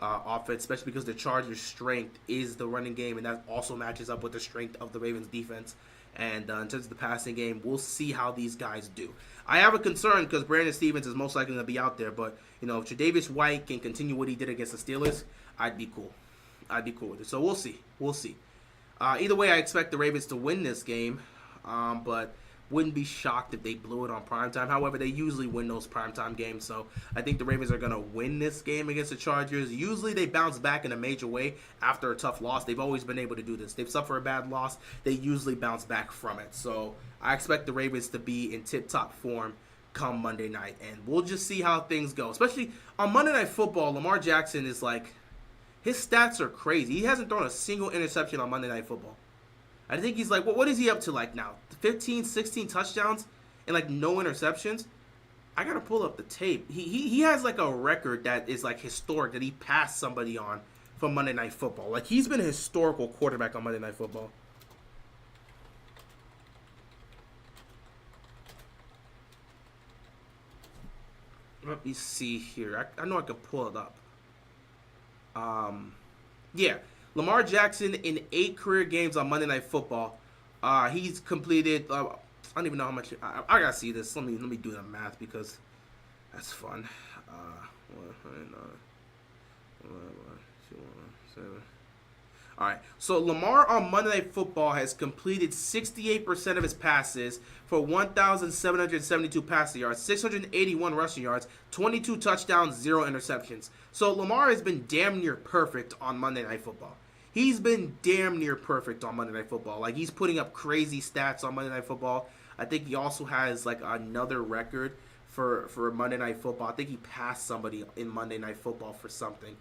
Speaker 1: offense, especially because the Chargers' strength is the running game, and that also matches up with the strength of the Ravens' defense. And in terms of the passing game, we'll see how these guys do. I have a concern because Brandon Stephens is most likely going to be out there, but, if Tre'Davious White can continue what he did against the Steelers, I'd be cool with it. So we'll see. Either way, I expect the Ravens to win this game, but wouldn't be shocked if they blew it on primetime. However, they usually win those primetime games, so I think the Ravens are going to win this game against the Chargers. Usually they bounce back in a major way after a tough loss. They've always been able to do this. They've suffered a bad loss. They usually bounce back from it. So I expect the Ravens to be in tip-top form come Monday night, and we'll just see how things go. Especially on Monday Night Football, Lamar Jackson is his stats are crazy. He hasn't thrown a single interception on Monday Night Football. I think he's what is he up to now? 15, 16 touchdowns and no interceptions? I got to pull up the tape. He has a record that is historic that he passed somebody on from Monday Night Football. He's been a historical quarterback on Monday Night Football. Let me see here. I know I can pull it up. Yeah. Lamar Jackson in 8 career games on Monday Night Football. He's completed. I don't even know how much. I gotta see this. Let me do the math because That's fun. 7. All right, so Lamar on Monday Night Football has completed 68% of his passes for 1,772 passing yards, 681 rushing yards, 22 touchdowns, 0 interceptions. So Lamar has been damn near perfect on Monday Night Football. He's been damn near perfect on Monday Night Football. Like, he's putting up crazy stats on Monday Night Football. I think he also has, like, another record for Monday Night Football. I think he passed somebody in Monday Night Football for something.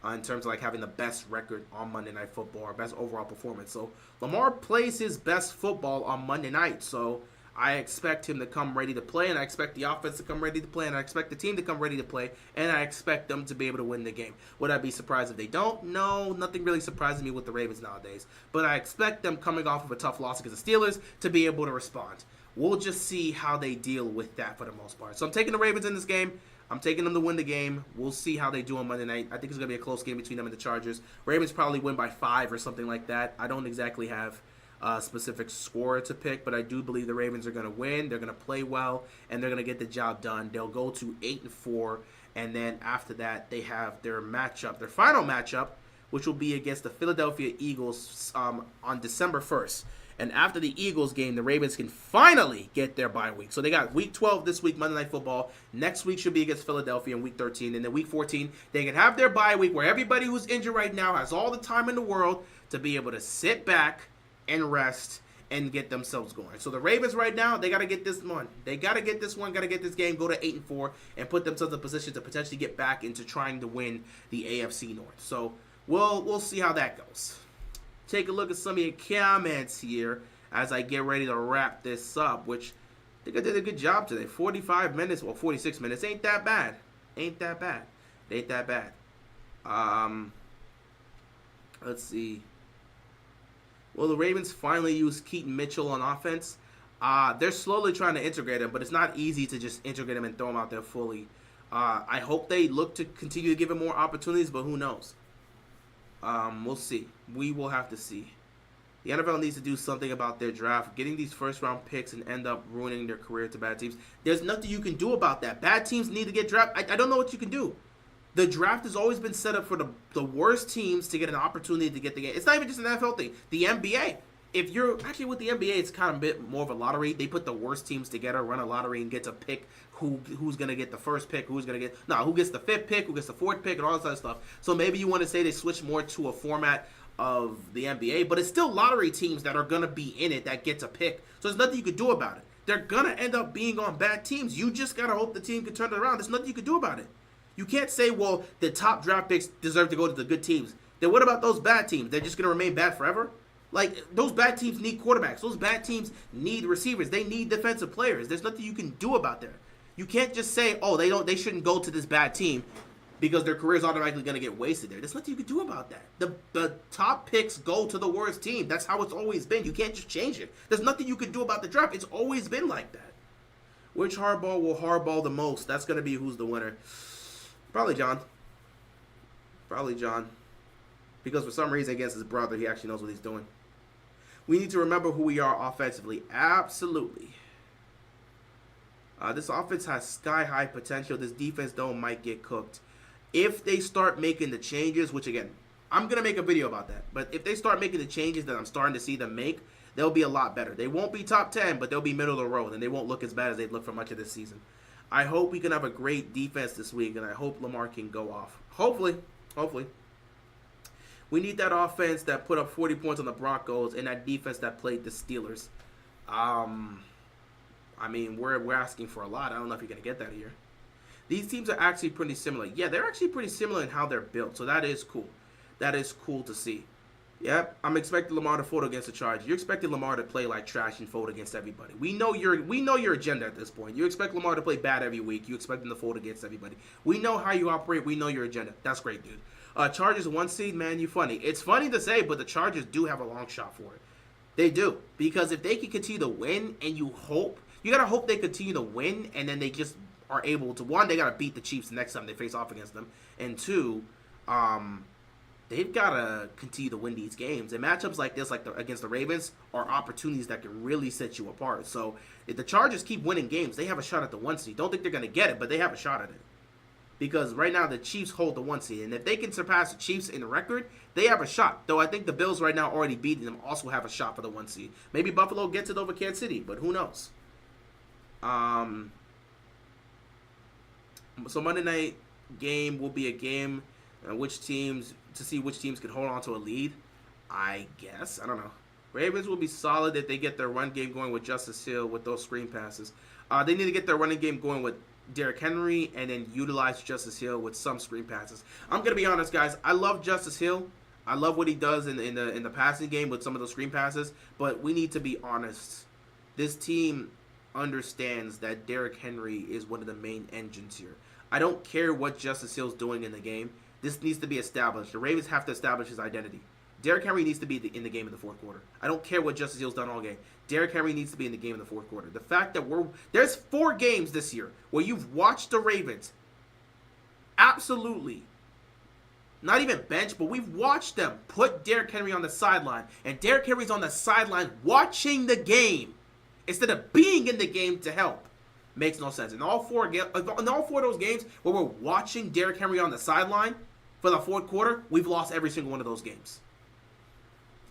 Speaker 1: In terms of like having the best record on Monday Night Football or best overall performance. So Lamar plays his best football on Monday night. So I expect him to come ready to play, and I expect the offense to come ready to play, and I expect the team to come ready to play, and I expect them to be able to win the game. Would I be surprised if they don't? No, nothing really surprises me with the Ravens nowadays. But I expect them coming off of a tough loss against the Steelers to be able to respond. We'll just see how they deal with that for the most part. So I'm taking the Ravens in this game. I'm taking them to win the game. We'll see how they do on Monday night. I think it's going to be a close game between them and the Chargers. Ravens probably win by 5 or something like that. I don't exactly have a specific score to pick, but I do believe the Ravens are going to win. They're going to play well, and they're going to get the job done. They'll go to 8-4, and then after that, they have their matchup, their final matchup, which will be against the Philadelphia Eagles on December 1st. And after the Eagles game, the Ravens can finally get their bye week. So they got week 12 this week, Monday Night Football. Next week should be against Philadelphia in week 13. And then week 14, they can have their bye week where everybody who's injured right now has all the time in the world to be able to sit back and rest and get themselves going. So the Ravens right now, they got to get this one. They got to get this one, got to get this game, go to 8-4, and put themselves in a position to potentially get back into trying to win the AFC North. So we'll see how that goes. Take a look at some of your comments here as I get ready to wrap this up, which I think I did a good job today. 45 minutes, well, 46 minutes. Ain't that bad. Ain't that bad. Ain't that bad. Let's see. Well, the Ravens finally used Keaton Mitchell on offense. They're slowly trying to integrate him, but it's not easy to just integrate him and throw him out there fully. I hope they look to continue to give him more opportunities, but who knows? We'll see. We will have to see. The NFL needs to do something about their draft. Getting these first-round picks and end up ruining their career to bad teams. There's nothing you can do about that. Bad teams need to get drafted. I don't know what you can do. The draft has always been set up for the worst teams to get an opportunity to get the game. It's not even just an NFL thing. The NBA. If you're actually with the NBA, it's kind of a bit more of a lottery. They put the worst teams together, run a lottery, and get to pick who's going to get the first pick, who gets the fifth pick, who gets the fourth pick, and all this other stuff. So maybe you want to say they switch more to a format of the NBA, but it's still lottery teams that are going to be in it that get to pick. So there's nothing you can do about it. They're going to end up being on bad teams. You just got to hope the team can turn it around. There's nothing you can do about it. You can't say, well, the top draft picks deserve to go to the good teams. Then what about those bad teams? They're just going to remain bad forever? Like, those bad teams need quarterbacks. Those bad teams need receivers. They need defensive players. There's nothing you can do about that. You can't just say, oh, they shouldn't go to this bad team because their career is automatically going to get wasted there. There's nothing you can do about that. The top picks go to the worst team. That's how it's always been. You can't just change it. There's nothing you can do about the draft. It's always been like that. Which hardball will hardball the most? That's going to be who's the winner. Probably John. Because for some reason against his brother, he actually knows what he's doing. We need to remember who we are offensively. Absolutely. This offense has sky-high potential. This defense, though, might get cooked. If they start making the changes, which, again, I'm going to make a video about that. But if they start making the changes that I'm starting to see them make, they'll be a lot better. They won't be top 10, but they'll be middle of the road, and they won't look as bad as they've looked for much of this season. I hope we can have a great defense this week, and I hope Lamar can go off. Hopefully. We need that offense that put up 40 points on the Broncos and that defense that played the Steelers. I mean, we're asking for a lot. I don't know if you're going to get that here. These teams are actually pretty similar. Yeah, they're actually pretty similar in how they're built, so that is cool. That is cool to see. Yep, I'm expecting Lamar to fold against the Chargers. You're expecting Lamar to play like trash and fold against everybody. We know your agenda at this point. You expect Lamar to play bad every week. You expect him to fold against everybody. We know how you operate. We know your agenda. That's great, dude. Chargers 1 seed, man, you funny. It's funny to say, but the Chargers do have a long shot for it. They do. Because if they can continue to win, and you got to hope they continue to win, and then they just are able to, one, they got to beat the Chiefs the next time they face off against them, and two, they've got to continue to win these games. And matchups like this, against the Ravens, are opportunities that can really set you apart. So if the Chargers keep winning games, they have a shot at the 1 seed. Don't think they're going to get it, but they have a shot at it. Because right now the Chiefs hold the 1 seed. And if they can surpass the Chiefs in the record, they have a shot. Though I think the Bills right now already beating them also have a shot for the 1 seed. Maybe Buffalo gets it over Kansas City, but who knows? So Monday night game will be a game to see which teams can hold on to a lead. I guess. I don't know. Ravens will be solid if they get their run game going with Justice Hill with those screen passes. They need to get their running game going with Derrick Henry and then utilize Justice Hill with some screen passes. I'm gonna be honest, guys. I love Justice Hill. I love what he does in the passing game with some of those screen passes. But we need to be honest. This team understands that Derrick Henry is one of the main engines here. I don't care what Justice Hill's doing in the game. This needs to be established. The Ravens have to establish his identity. Derrick Henry needs to be in the game in the fourth quarter. I don't care what Justice Hill's done all game. Derrick Henry needs to be in the game in the fourth quarter. The fact that there's 4 games this year where you've watched the Ravens absolutely not even bench, but we've watched them put Derrick Henry on the sideline, and Derrick Henry's on the sideline watching the game instead of being in the game to help. Makes no sense. In all four of those games where we're watching Derrick Henry on the sideline for the fourth quarter, we've lost every single one of those games.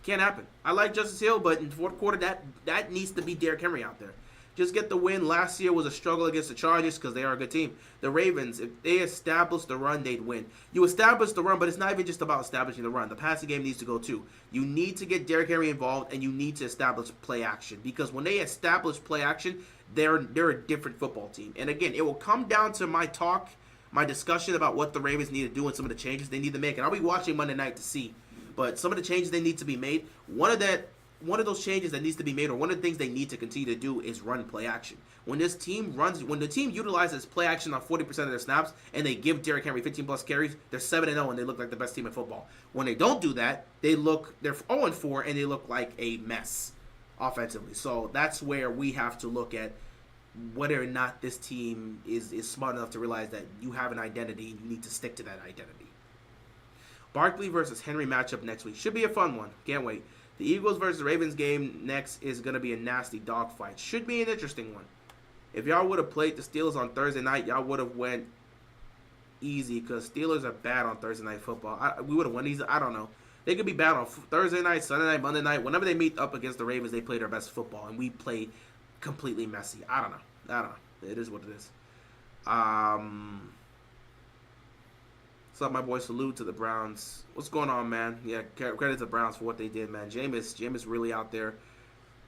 Speaker 1: Can't happen. I like Justice Hill, but in the fourth quarter, that needs to be Derrick Henry out there. Just get the win. Last year was a struggle against the Chargers because they are a good team. The Ravens, if they establish the run, they'd win. You establish the run, but it's not even just about establishing the run. The passing game needs to go too. You need to get Derrick Henry involved, and you need to establish play action. Because when they establish play action, they're a different football team. And again, it will come down to my discussion about what the Ravens need to do and some of the changes they need to make. And I'll be watching Monday night to see. But some of the changes they need to be made, one of those changes that needs to be made, or one of the things they need to continue to do, is run play action. When the team utilizes play action on 40% of their snaps, and they give Derrick Henry 15 plus carries, they're 7-0 and they look like the best team in football. When they don't do that, they're 0-4 and they look like a mess offensively. So that's where we have to look at whether or not this team is smart enough to realize that you have an identity and you need to stick to that identity. Barkley versus Henry matchup next week. Should be a fun one. Can't wait. The Eagles versus Ravens game next is going to be a nasty dogfight. Should be an interesting one. If y'all would have played the Steelers on Thursday night, y'all would have went easy because Steelers are bad on Thursday night football. We would have won easy. I don't know. They could be bad on Thursday night, Sunday night, Monday night. Whenever they meet up against the Ravens, they play their best football, and we play completely messy. I don't know. It is what it is. What's up, my boy? Salute to the Browns. What's going on, man? Yeah, credit to the Browns for what they did, man. Jameis really out there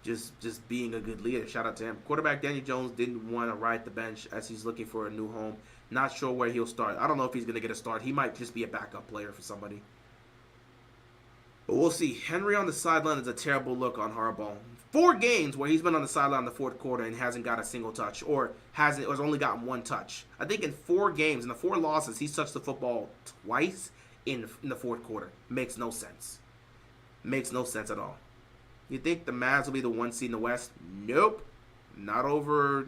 Speaker 1: just being a good leader. Shout out to him. Quarterback Daniel Jones didn't want to ride the bench as he's looking for a new home. Not sure where he'll start. I don't know if he's going to get a start. He might just be a backup player for somebody. But we'll see. Henry on the sideline is a terrible look on Harbaugh. 4 games where he's been on the sideline in the fourth quarter and hasn't got a single touch, or has only gotten 1 touch. I think in 4 games, in the 4 losses, he's touched the football twice in the fourth quarter. Makes no sense. Makes no sense at all. You think the Mavs will be the 1 seed in the West? Nope. Not over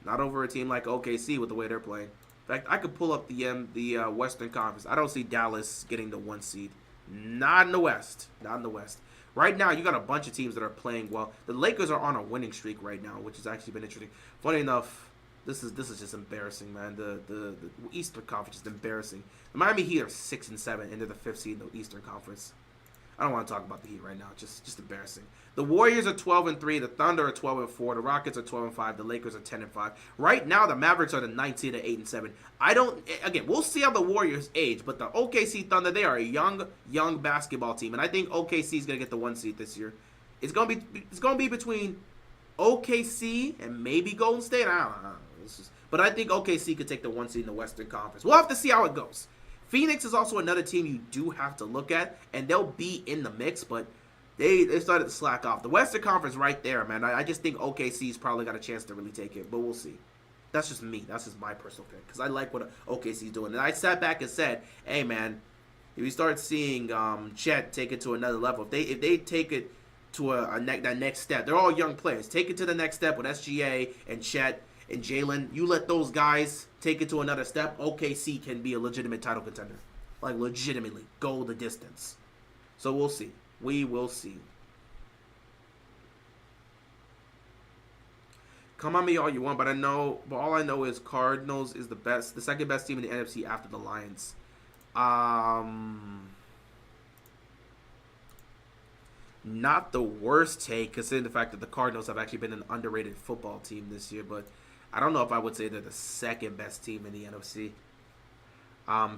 Speaker 1: a team like OKC with the way they're playing. In fact, I could pull up the Western Conference. I don't see Dallas getting the 1 seed. Not in the West. Not in the West. Right now, you got a bunch of teams that are playing well. The Lakers are on a winning streak right now, which has actually been interesting. Funny enough, this is just embarrassing, man. The Eastern Conference is embarrassing. The Miami Heat are 6-7, and they're the 5th seed in the Eastern Conference. I don't want to talk about the Heat right now. Just embarrassing. The Warriors are 12-3. The Thunder are 12-4. The Rockets are 12-5. The Lakers are 10-5. Right now, the Mavericks are the 9th seed at 8-7. Again, we'll see how the Warriors age, but the OKC Thunder, they are a young basketball team, and I think OKC is gonna get the 1 seed this year. It's gonna be between OKC and maybe Golden State. I don't know. But I think OKC could take the 1 seed in the Western Conference. We'll have to see how it goes. Phoenix is also another team you do have to look at, and they'll be in the mix, but they started to slack off. The Western Conference right there, man. I just think OKC's probably got a chance to really take it, but we'll see. That's just me. That's just my personal pick because I like what OKC's doing. And I sat back and said, hey, man, if you start seeing Chet take it to another level, if they take it to that next step, they're all young players. Take it to the next step with SGA and Chet and Jalen. You let those guys take it to another step, OKC can be a legitimate title contender. Like, legitimately go the distance. So we'll see. We will see. Come on me all you want, but all I know is Cardinals is the second best team in the NFC after the Lions. Not the worst take, considering the fact that the Cardinals have actually been an underrated football team this year, but I don't know if I would say they're the second best team in the NFC.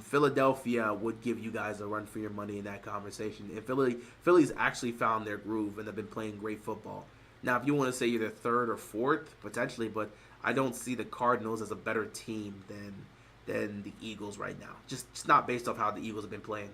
Speaker 1: Philadelphia would give you guys a run for your money in that conversation. And Philly's actually found their groove and they've been playing great football. Now, if you want to say you're the third or fourth, potentially, but I don't see the Cardinals as a better team than the Eagles right now. Just not based off how the Eagles have been playing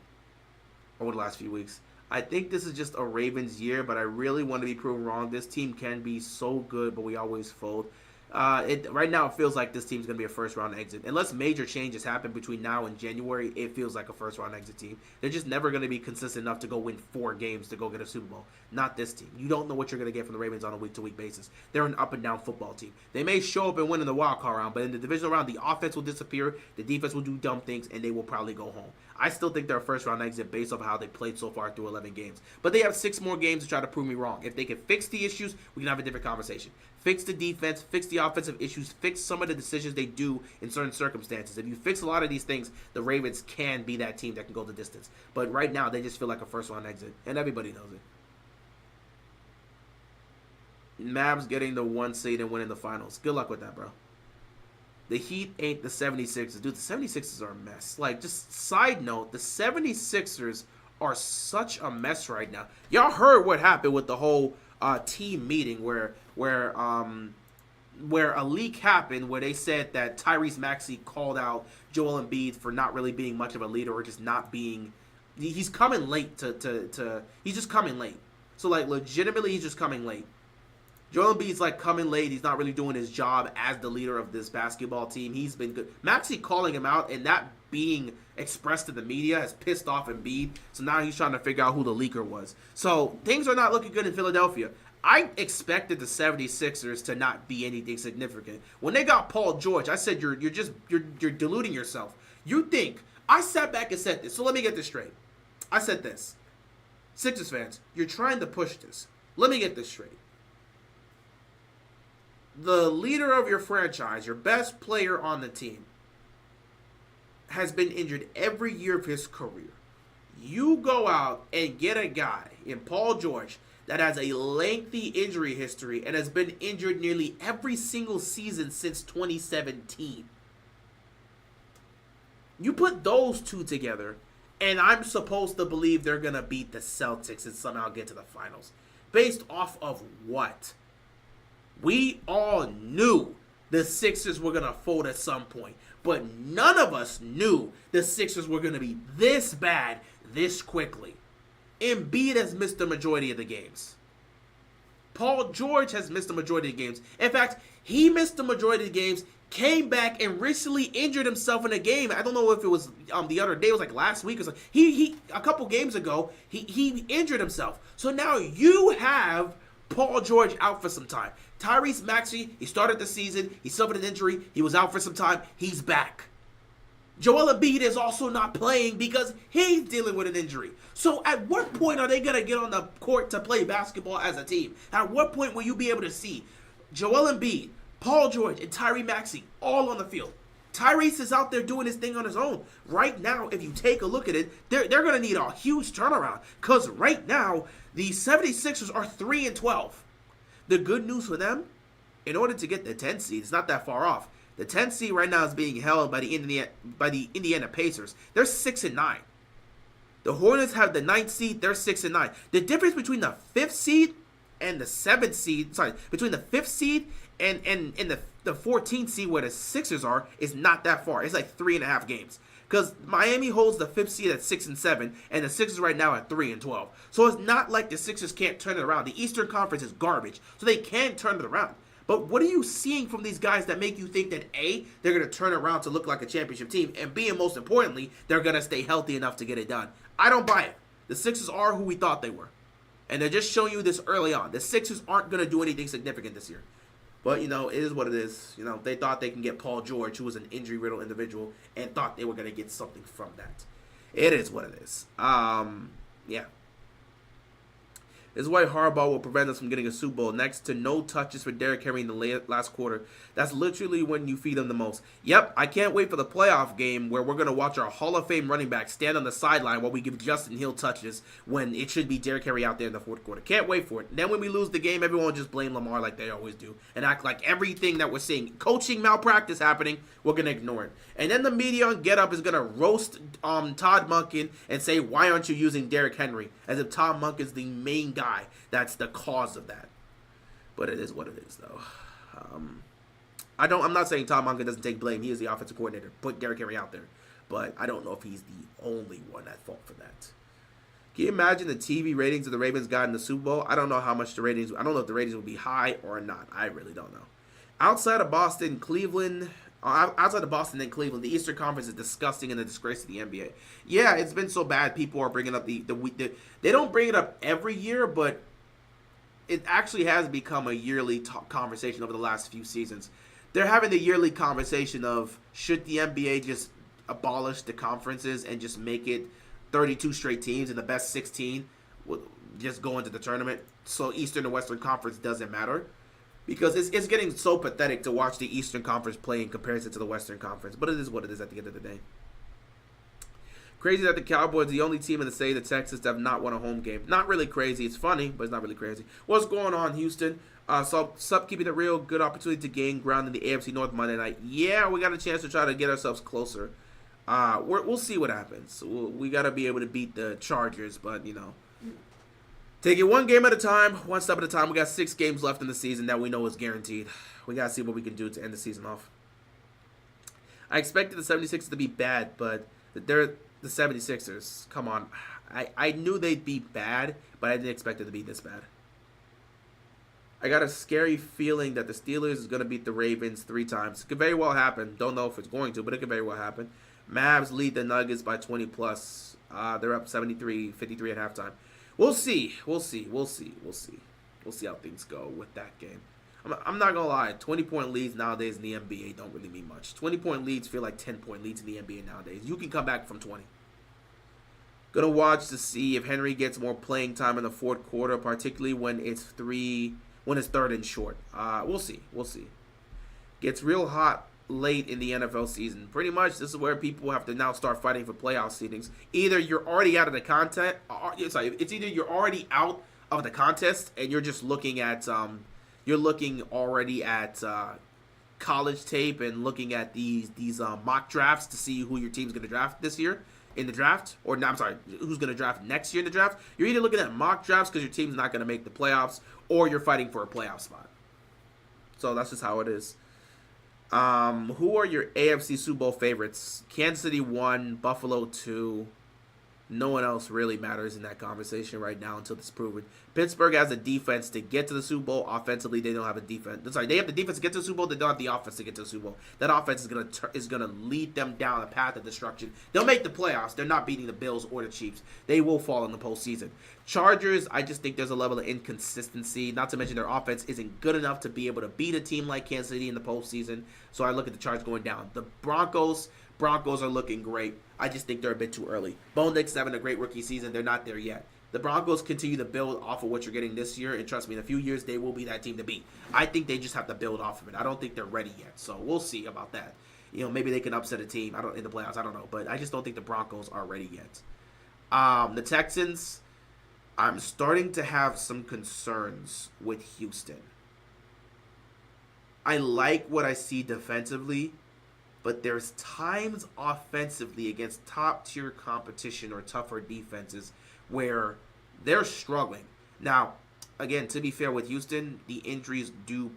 Speaker 1: over the last few weeks. I think this is just a Ravens year, but I really want to be proven wrong. This team can be so good, but we always fold. Right now, it feels like this team's going to be a first-round exit. Unless major changes happen between now and January, it feels like a first-round exit team. They're just never going to be consistent enough to go win 4 games to go get a Super Bowl. Not this team. You don't know what you're going to get from the Ravens on a week-to-week basis. They're an up-and-down football team. They may show up and win in the wild card round, but in the divisional round, the offense will disappear, the defense will do dumb things, and they will probably go home. I still think they're a first-round exit based off how they played so far through 11 games. But they have 6 more games to try to prove me wrong. If they can fix the issues, we can have a different conversation. Fix the defense, fix the offensive issues, fix some of the decisions they do in certain circumstances. If you fix a lot of these things, the Ravens can be that team that can go the distance. But right now, they just feel like a first-round exit, and everybody knows it. Mavs getting the 1 seed and winning the finals. Good luck with that, bro. The Heat ain't the 76ers. Dude, the 76ers are a mess. Like, just side note, the 76ers are such a mess right now. Y'all heard what happened with the whole team meeting where a leak happened where they said that Tyrese Maxey called out Joel Embiid for not really being much of a leader or just not being... He's coming late he's just coming late. So, like, legitimately, he's just coming late. Joel Embiid's like coming late. He's not really doing his job as the leader of this basketball team. He's been good. Maxey calling him out and that being expressed to the media has pissed off Embiid. So now he's trying to figure out who the leaker was. So things are not looking good in Philadelphia. I expected the 76ers to not be anything significant. When they got Paul George, I said you're deluding yourself. You think I sat back and said this. So let me get this straight. I said this. Sixers fans, you're trying to push this. Let me get this straight. The leader of your franchise, your best player on the team, has been injured every year of his career. You go out and get a guy in Paul George that has a lengthy injury history and has been injured nearly every single season since 2017. You put those two together, and I'm supposed to believe they're going to beat the Celtics and somehow get to the finals. Based off of what? We all knew the Sixers were going to fold at some point, but none of us knew the Sixers were going to be this bad this quickly. Embiid has missed the majority of the games. Paul George has missed the majority of the games. In fact, he missed the majority of the games, came back and recently injured himself in a game. I don't know if it was the other day, it was like last week or something. He a couple games ago, he injured himself. So now you have Paul George out for some time. Tyrese Maxey, he started the season, he suffered an injury, he was out for some time, he's back. Joel Embiid is also not playing because he's dealing with an injury. So at what point are they going to get on the court to play basketball as a team? At what point will you be able to see Joel Embiid, Paul George, and Tyrese Maxey all on the field? Tyrese is out there doing his thing on his own. Right now, if you take a look at it, they're going to need a huge turnaround. Because right now, the 76ers are 3-12. The good news for them, in order to get the 10th seed, it's not that far off. The 10th seed right now is being held by the Indiana Pacers. They're 6-9. The Hornets have the 9th seed. They're 6-9. The difference between the 5th seed and the 7th seed, between the 5th seed and the 14th seed where the Sixers are, is not that far. It's like 3.5 games. Because Miami holds the 5th seed at 6-7, and the Sixers right now at 3-12. So it's not like the Sixers can't turn it around. The Eastern Conference is garbage, so they can turn it around. But what are you seeing from these guys that make you think that A, they're going to turn around to look like a championship team, and B, and most importantly, they're going to stay healthy enough to get it done? I don't buy it. The Sixers are who we thought they were. And they're just showing you this early on. The Sixers aren't going to do anything significant this year. But, it is what it is. They thought they can get Paul George, who was an injury-riddled individual, and thought they were going to get something from that. It is what it is. Yeah. This is why Harbaugh will prevent us from getting a Super Bowl. Next to no touches for Derrick Henry in the last quarter. That's literally when you feed him the most. Yep, I can't wait for the playoff game where we're going to watch our Hall of Fame running back stand on the sideline while we give Justin Hill touches when it should be Derrick Henry out there in the fourth quarter. Can't wait for it. Then when we lose the game, everyone will just blame Lamar like they always do and act like everything that we're seeing, coaching malpractice happening, we're going to ignore it. And then the media on Get Up is going to roast Todd Monken and say, why aren't you using Derrick Henry? As if Todd Monken's the main guy that's the cause of that. But it is what it is, though. I'm not saying Tom Monken doesn't take blame. He is the offensive coordinator. Put Derrick Henry out there. But I don't know if he's the only one at fault for that. Can you imagine the TV ratings of the Ravens got in the Super Bowl? I don't know how much the ratings. I don't know if the ratings will be high or not. I really don't know. Outside of Boston, Cleveland. Outside of Boston and Cleveland, the Eastern Conference is disgusting and a disgrace to the NBA. Yeah, it's been so bad. People are bringing up the they don't bring it up every year, but it actually has become a yearly conversation over the last few seasons. They're having the yearly conversation of should the NBA just abolish the conferences and just make it 32 straight teams and the best 16 will just go into the tournament. So Eastern and Western Conference doesn't matter. Because it's getting so pathetic to watch the Eastern Conference play in comparison to the Western Conference. But it is what it is at the end of the day. Crazy that the Cowboys are the only team in the state of Texas that have not won a home game. Not really crazy. It's funny, but it's not really crazy. What's going on, Houston? Sup, keeping it real. Good opportunity to gain ground in the AFC North Monday night. Yeah, we got a chance to try to get ourselves closer. We'll see what happens. We got to be able to beat the Chargers, but, you know. Take it one game at a time, one step at a time. We got 6 games left in the season that we know is guaranteed. We got to see what we can do to end the season off. I expected the 76ers to be bad, but they're the 76ers. Come on. I knew they'd be bad, but I didn't expect it to be this bad. I got a scary feeling that the Steelers is going to beat the Ravens 3 times. It could very well happen. Don't know if it's going to, but it could very well happen. Mavs lead the Nuggets by 20 plus. They're up 73-53 at halftime. We'll see how things go with that game. I'm not going to lie. 20-point leads nowadays in the NBA don't really mean much. 20-point leads feel like 10-point leads in the NBA nowadays. You can come back from 20. Going to watch to see if Henry gets more playing time in the fourth quarter, particularly when it's third and short. We'll see. Gets real hot late in the NFL season. Pretty much, this is where people have to now start fighting for playoff seedings. Either you're already out of the it's either you're already out of the contest and you're just looking at college tape and looking at these mock drafts to see who your team's going to draft this year in the draft, or no, I'm sorry, who's going to draft next year in the draft. You're either looking at mock drafts because your team's not going to make the playoffs, or you're fighting for a playoff spot. So that's just how it is. Who are your AFC Super Bowl favorites? Kansas City 1, Buffalo 2. No one else really matters in that conversation right now until it's proven. Pittsburgh has a defense to get to the Super Bowl. Offensively, they don't have a defense. Sorry, they have the defense to get to the Super Bowl. They don't have the offense to get to the Super Bowl. That offense is gonna lead them down a path of destruction. They'll make the playoffs. They're not beating the Bills or the Chiefs. They will fall in the postseason. Chargers, I just think there's a level of inconsistency. Not to mention their offense isn't good enough to be able to beat a team like Kansas City in the postseason. So I look at the Chargers going down. The Broncos are looking great. I just think they're a bit too early. Bo Nix having a great rookie season. They're not there yet. The Broncos continue to build off of what you're getting this year, and trust me, in a few years, they will be that team to beat. I think they just have to build off of it. I don't think they're ready yet, so we'll see about that. You know, maybe they can upset a team in the playoffs. I don't know, but I just don't think the Broncos are ready yet. The Texans, I'm starting to have some concerns with Houston. I like what I see defensively, but there's times offensively against top-tier competition or tougher defenses where they're struggling. Now, again, to be fair with Houston, the injuries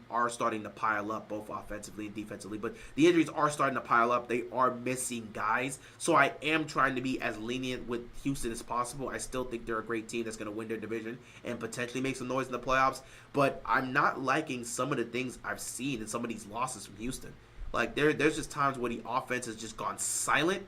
Speaker 1: are starting to pile up both offensively and defensively, but the injuries are starting to pile up. They are missing guys, so I am trying to be as lenient with Houston as possible. I still think they're a great team that's going to win their division and potentially make some noise in the playoffs, but I'm not liking some of the things I've seen in some of these losses from Houston. Like, there's just times where the offense has just gone silent,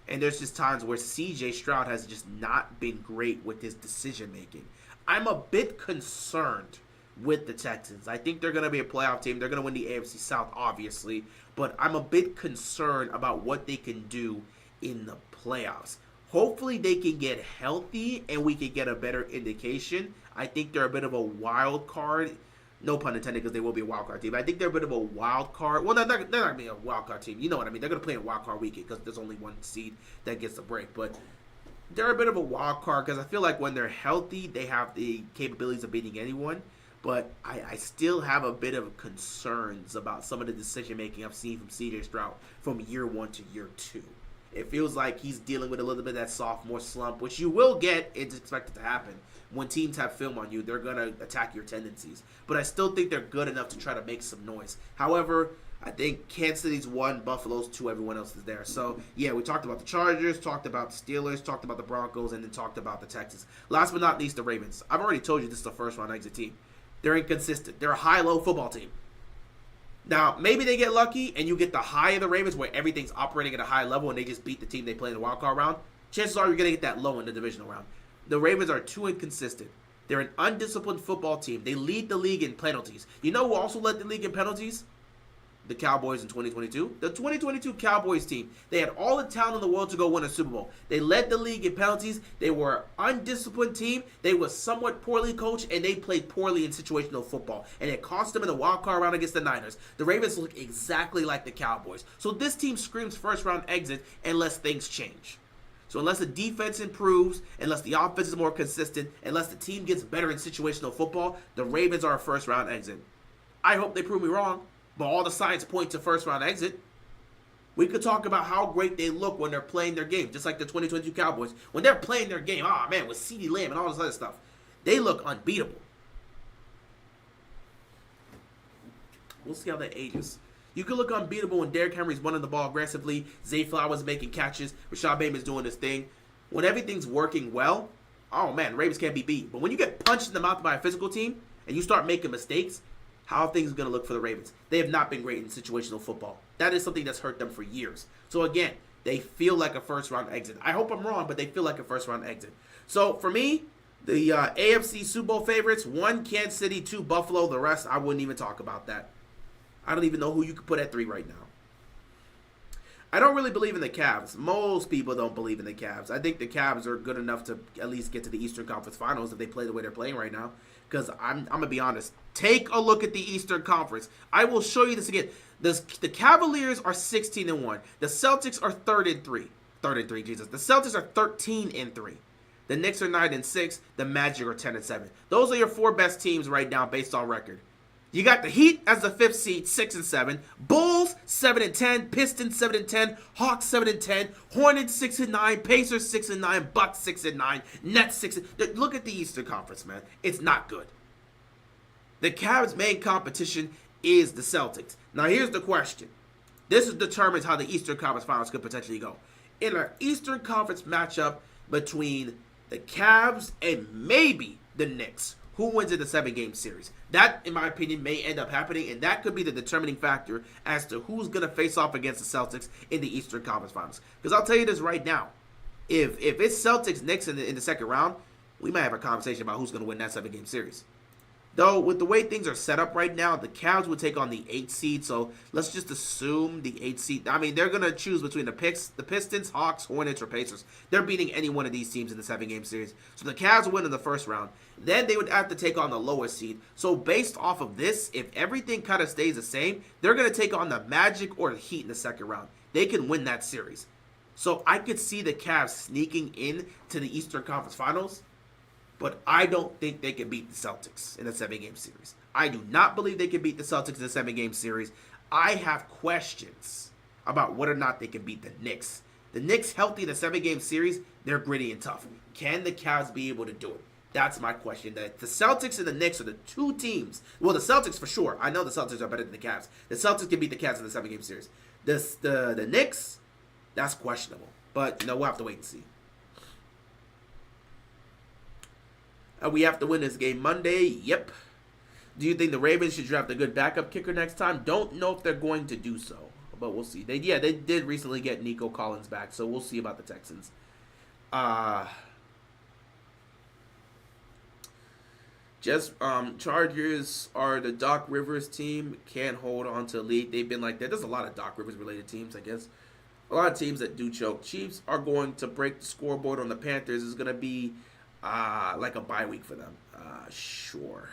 Speaker 1: and there's just times where C.J. Stroud has just not been great with his decision-making. I'm a bit concerned with the Texans. I think they're going to be a playoff team. They're going to win the AFC South, obviously, but I'm a bit concerned about what they can do in the playoffs. Hopefully they can get healthy and we can get a better indication. I think they're a bit of a wild card. No pun intended, because they will be a wild card team. I think they're a bit of a wild card. Well, they're not going to be a wild card team. You know what I mean? They're going to play in wild card weekend because there's only one seed that gets the break. But they're a bit of a wild card because I feel like when they're healthy, they have the capabilities of beating anyone. But I still have a bit of concerns about some of the decision making I've seen from CJ Stroud from year 1 to year 2. It feels like he's dealing with a little bit of that sophomore slump, which you will get. It's expected to happen. When teams have film on you, they're going to attack your tendencies. But I still think they're good enough to try to make some noise. However, I think Kansas City's 1, Buffalo's 2, everyone else is there. So, yeah, we talked about the Chargers, talked about the Steelers, talked about the Broncos, and then talked about the Texans. Last but not least, the Ravens. I've already told you this is a first-round exit team. They're inconsistent. They're a high-low football team. Now, maybe they get lucky and you get the high of the Ravens where everything's operating at a high level and they just beat the team they play in the wild card round. Chances are you're going to get that low in the divisional round. The Ravens are too inconsistent. They're an undisciplined football team. They lead the league in penalties. You know who also led the league in penalties? The Cowboys in 2022. The 2022 Cowboys team. They had all the talent in the world to go win a Super Bowl. They led the league in penalties. They were an undisciplined team. They were somewhat poorly coached, and they played poorly in situational football. And it cost them in the wild card round against the Niners. The Ravens look exactly like the Cowboys. So this team screams first round exit unless things change. So unless the defense improves, unless the offense is more consistent, unless the team gets better in situational football, the Ravens are a first round exit. I hope they prove me wrong. But all the signs point to first-round exit. We could talk about how great they look when they're playing their game, just like the 2022 Cowboys. When they're playing their game, with CeeDee Lamb and all this other stuff, they look unbeatable. We'll see how that ages. You can look unbeatable when Derrick Henry's running the ball aggressively, Zay Flowers making catches, Rashad Bateman's doing this thing. When everything's working well, Ravens can't be beat. But when you get punched in the mouth by a physical team and you start making mistakes, how are things going to look for the Ravens? They have not been great in situational football. That is something that's hurt them for years. So again, they feel like a first-round exit. I hope I'm wrong, but they feel like a first-round exit. So for me, the AFC Super Bowl favorites, 1, Kansas City, 2, Buffalo. The rest, I wouldn't even talk about that. I don't even know who you could put at 3 right now. I don't really believe in the Cavs. Most people don't believe in the Cavs. I think the Cavs are good enough to at least get to the Eastern Conference Finals if they play the way they're playing right now. Because I'm going to be honest. Take a look at the Eastern Conference. I will show you this again. The Cavaliers are 16-1. The Celtics are 3rd-3. 3rd-3, Jesus. The Celtics are 13-3. The Knicks are 9-6. The Magic are 10-7. Those are your 4 best teams right now based on record. You got the Heat as the 5th seed, 6-7. Bulls 7-10. Pistons 7-10. Hawks 7-10. Hornets 6-9. Pacers 6-9. Bucks 6-9. Nets 6. Look at the Eastern Conference, man. It's not good. The Cavs' main competition is the Celtics. Now here's the question. This determines how the Eastern Conference Finals could potentially go. In an Eastern Conference matchup between the Cavs and maybe the Knicks, who wins in the 7-game series? That, in my opinion, may end up happening, and that could be the determining factor as to who's going to face off against the Celtics in the Eastern Conference Finals. Because I'll tell you this right now. If it's Celtics-Knicks in the second round, we might have a conversation about who's going to win that 7-game series. Though, with the way things are set up right now, the Cavs would take on the 8th seed, so let's just assume the 8th seed. I mean, they're going to choose between the Pistons, Hawks, Hornets, or Pacers. They're beating any one of these teams in the 7-game series. So the Cavs will win in the first round. Then they would have to take on the lowest seed. So based off of this, if everything kind of stays the same, they're going to take on the Magic or the Heat in the second round. They can win that series. So I could see the Cavs sneaking in to the Eastern Conference Finals. But I don't think they can beat the Celtics in a 7-game series. I do not believe they can beat the Celtics in a 7-game series. I have questions about whether or not they can beat the Knicks. The Knicks healthy in a 7-game series, they're gritty and tough. Can the Cavs be able to do it? That's my question. The Celtics and the Knicks are the 2 teams. Well, the Celtics for sure. I know the Celtics are better than the Cavs. The Celtics can beat the Cavs in the 7-game series. The Knicks, that's questionable. But, we'll have to wait and see. We have to win this game Monday. Yep. Do you think the Ravens should draft a good backup kicker next time? Don't know if they're going to do so, but we'll see. They did recently get Nico Collins back, so we'll see about the Texans. Chargers are the Doc Rivers team. Can't hold on to the lead. They've been like that. There's a lot of Doc Rivers related teams, I guess. a lot of teams that do choke. Chiefs are going to break the scoreboard on the Panthers. Is going to be like a bye week for them. Sure.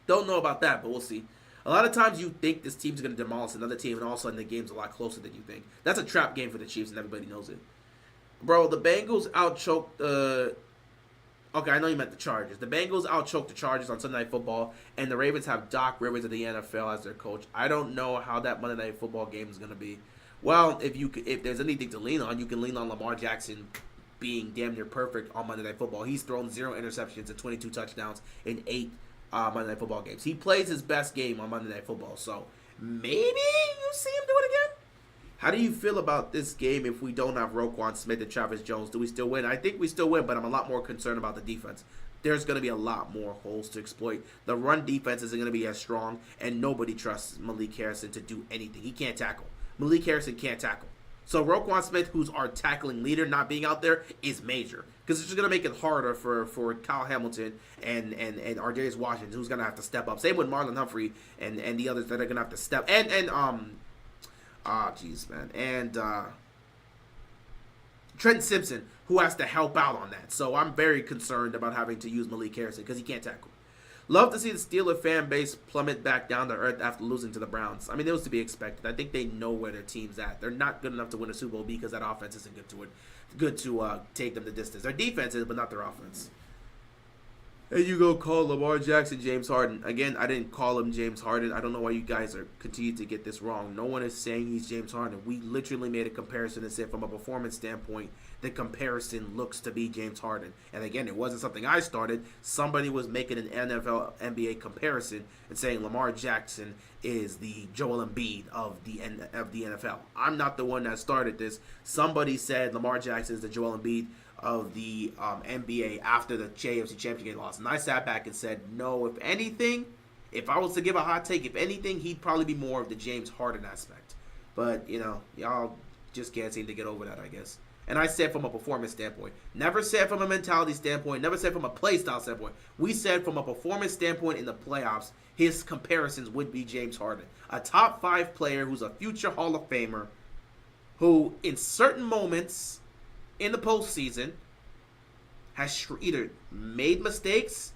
Speaker 1: Don't know about that, but we'll see. A lot of times you think this team's going to demolish another team, and all of a sudden the game's a lot closer than you think. That's a trap game for the Chiefs, and everybody knows it. Bro, the Bengals outchoked the... Okay, I know you meant the Chargers. The Bengals outchoked the Chargers on Sunday Night Football, and the Ravens have Doc Rivers of the NFL as their coach. I don't know how that Monday Night Football game is going to be. Well, if there's anything to lean on, you can lean on Lamar Jackson being damn near perfect on Monday Night Football. He's thrown 0 interceptions and 22 touchdowns in 8 Monday Night Football games. He plays his best game on Monday Night Football, so maybe you see him do it again. How do you feel about this game if we don't have Roquan Smith and Travis Jones? Do we still win? I think we still win, but I'm a lot more concerned about the defense. There's going to be a lot more holes to exploit. The run defense isn't going to be as strong, and nobody trusts Malik Harrison to do anything. He can't tackle. Malik Harrison can't tackle. So Roquan Smith, who's our tackling leader, not being out there is major. Because it's just going to make it harder for Kyle Hamilton and Ar'Darius Washington, who's going to have to step up. Same with Marlon Humphrey and the others that are going to have to step. And Trent Simpson, who has to help out on that. So I'm very concerned about having to use Malik Harrison because he can't tackle. Love to see the Steeler fan base plummet back down to earth after losing to the Browns. I mean, it was to be expected. I think they know where their team's at. They're not good enough to win a Super Bowl because that offense isn't good to take them the distance. Their defense is, but not their offense. And you go call Lamar Jackson James Harden. Again, I didn't call him James Harden. I don't know why you guys are continue to get this wrong. No one is saying he's James Harden. We literally made a comparison and said from a performance standpoint, the comparison looks to be James Harden. And again, it wasn't something I started. Somebody was making an NFL NBA comparison and saying Lamar Jackson is the Joel Embiid of the NFL. I'm not the one that started this. Somebody said Lamar Jackson is the Joel Embiid of the NBA after the AFC Championship game loss. And I sat back and said, no, if anything, if I was to give a hot take, if anything, he'd probably be more of the James Harden aspect. But, y'all just can't seem to get over that, I guess. And I said from a performance standpoint. Never said from a mentality standpoint. Never said from a play style standpoint. We said from a performance standpoint in the playoffs, his comparisons would be James Harden. A top 5 player who's a future Hall of Famer who, in certain moments in the postseason, has either made mistakes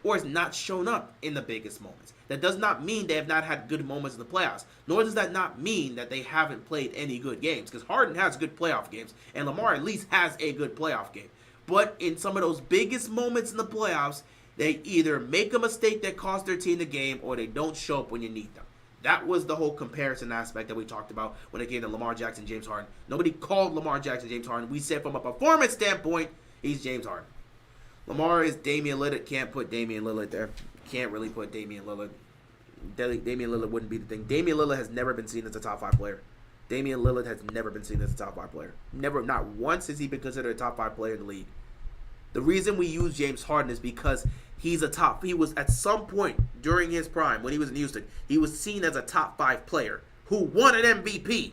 Speaker 1: or has not shown up in the biggest moments. That does not mean they have not had good moments in the playoffs. Nor does that not mean that they haven't played any good games. Because Harden has good playoff games. And Lamar at least has a good playoff game. But in some of those biggest moments in the playoffs, they either make a mistake that costs their team the game or they don't show up when you need them. That was the whole comparison aspect that we talked about when it came to Lamar Jackson, James Harden. Nobody called Lamar Jackson, James Harden. We said from a performance standpoint, he's James Harden. Lamar is Damian Lillard. Can't put Damian Lillard there. Can't really put Damian Lillard. Damian Lillard wouldn't be the thing. Damian Lillard has never been seen as a top 5 player. Damian Lillard has never been seen as a top 5 player. Never, not once has he been considered a top 5 player in the league. The reason we use James Harden is because he was at some point during his prime when he was in Houston, he was seen as a top 5 player who won an MVP.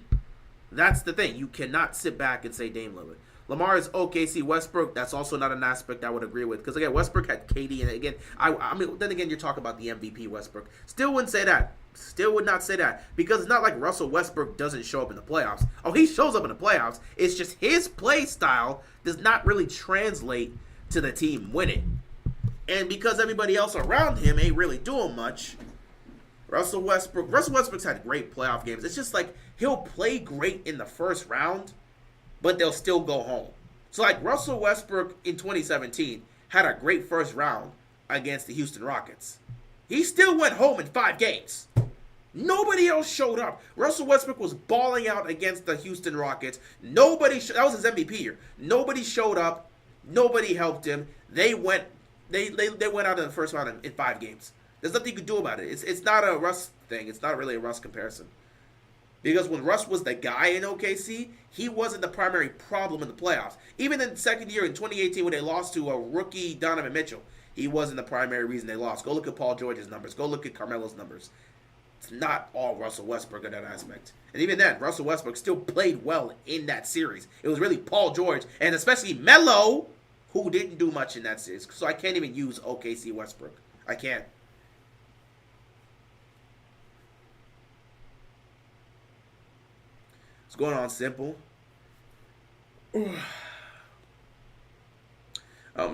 Speaker 1: That's the thing. You cannot sit back and say Dame Lillard. Lamar is OKC. Westbrook, that's also not an aspect I would agree with. Because, again, Westbrook had KD. And, again, I mean, then again, you're talking about the MVP Westbrook. Still wouldn't say that. Still would not say that. Because it's not like Russell Westbrook doesn't show up in the playoffs. Oh, he shows up in the playoffs. It's just his play style does not really translate to the team winning. And because everybody else around him ain't really doing much, Russell Westbrook's had great playoff games. It's just like he'll play great in the first round, but they'll still go home. So like Russell Westbrook in 2017 had a great first round against the Houston Rockets. He still went home in 5 games. Nobody else showed up. Russell Westbrook was balling out against the Houston Rockets. That was his MVP year. Nobody showed up. Nobody helped him. They went out in the first round in 5 games. There's nothing you can do about it. It's not a Russ thing. It's not really a Russ comparison. Because when Russ was the guy in OKC, he wasn't the primary problem in the playoffs. Even in the second year in 2018 when they lost to a rookie Donovan Mitchell, he wasn't the primary reason they lost. Go look at Paul George's numbers. Go look at Carmelo's numbers. It's not all Russell Westbrook in that aspect. And even then, Russell Westbrook still played well in that series. It was really Paul George, and especially Melo, who didn't do much in that series. So I can't even use OKC Westbrook. I can't. What's going on, Simple?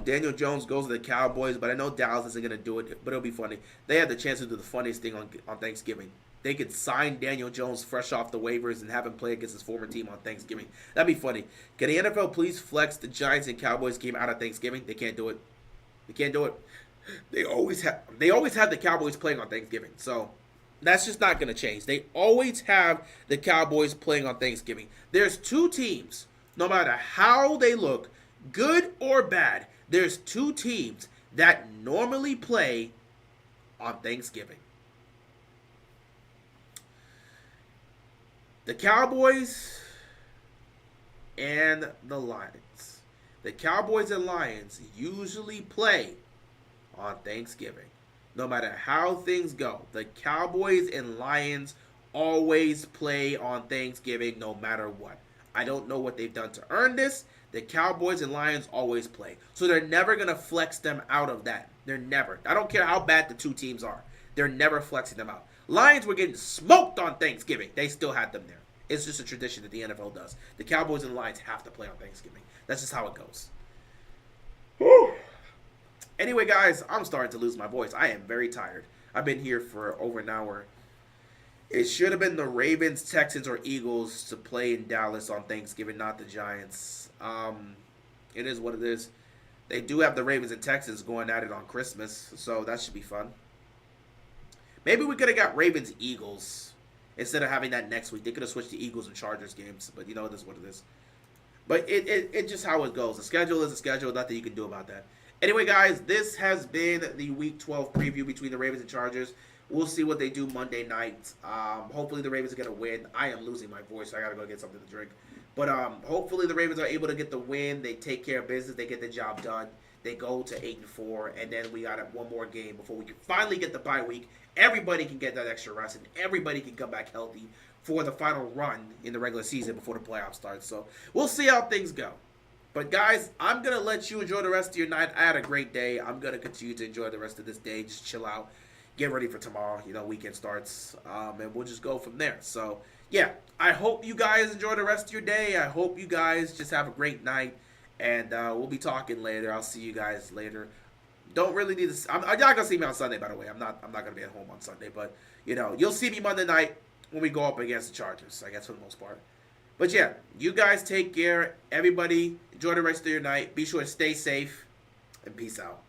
Speaker 1: Daniel Jones goes to the Cowboys, but I know Dallas isn't going to do it, but it'll be funny. They have the chance to do the funniest thing on Thanksgiving. They could sign Daniel Jones fresh off the waivers and have him play against his former team on Thanksgiving. That'd be funny. Can the NFL please flex the Giants and Cowboys game out of Thanksgiving? They can't do it. They can't do it. They always have the Cowboys playing on Thanksgiving. So that's just not going to change. They always have the Cowboys playing on Thanksgiving. There's two teams, no matter how they look, good or bad, there's two teams that normally play on Thanksgiving. The Cowboys and the Lions. The Cowboys and Lions usually play on Thanksgiving. No matter how things go, the Cowboys and Lions always play on Thanksgiving no matter what. I don't know what they've done to earn this. The Cowboys and Lions always play. So they're never going to flex them out of that. They're never. I don't care how bad the two teams are. They're never flexing them out. Lions were getting smoked on Thanksgiving. They still had them there. It's just a tradition that the NFL does. The Cowboys and the Lions have to play on Thanksgiving. That's just how it goes. Whew. Anyway, guys, I'm starting to lose my voice. I am very tired. I've been here for over an hour. It should have been the Ravens, Texans, or Eagles to play in Dallas on Thanksgiving, not the Giants. It is what it is. They do have the Ravens and Texans going at it on Christmas, so that should be fun. Maybe we could have got Ravens, Eagles instead of having that next week. They could have switched the Eagles and Chargers games, but you know, it is what it is. But it just how it goes. The schedule is a schedule. Nothing you can do about that. Anyway, guys, this has been the Week 12 preview between the Ravens and Chargers. We'll see what they do Monday night. Hopefully the Ravens are going to win. I am losing my voice, so I got to go get something to drink. But hopefully the Ravens are able to get the win. They take care of business. They get the job done. They go to 8-4, and then we got one more game before we can finally get the bye week. Everybody can get that extra rest, and everybody can come back healthy for the final run in the regular season before the playoffs start. So we'll see how things go. But guys, I'm going to let you enjoy the rest of your night. I had a great day. I'm going to continue to enjoy the rest of this day. Just chill out. Get ready for tomorrow. You know, weekend starts. And we'll just go from there. So, yeah. I hope you guys enjoy the rest of your day. I hope you guys just have a great night. And we'll be talking later. I'll see you guys later. Don't really need to. I'm not going to see me on Sunday, by the way. I'm not going to be at home on Sunday. But, you know, you'll see me Monday night when we go up against the Chargers, I guess, for the most part. But, yeah, you guys take care. Everybody, enjoy the rest of your night. Be sure to stay safe. And peace out.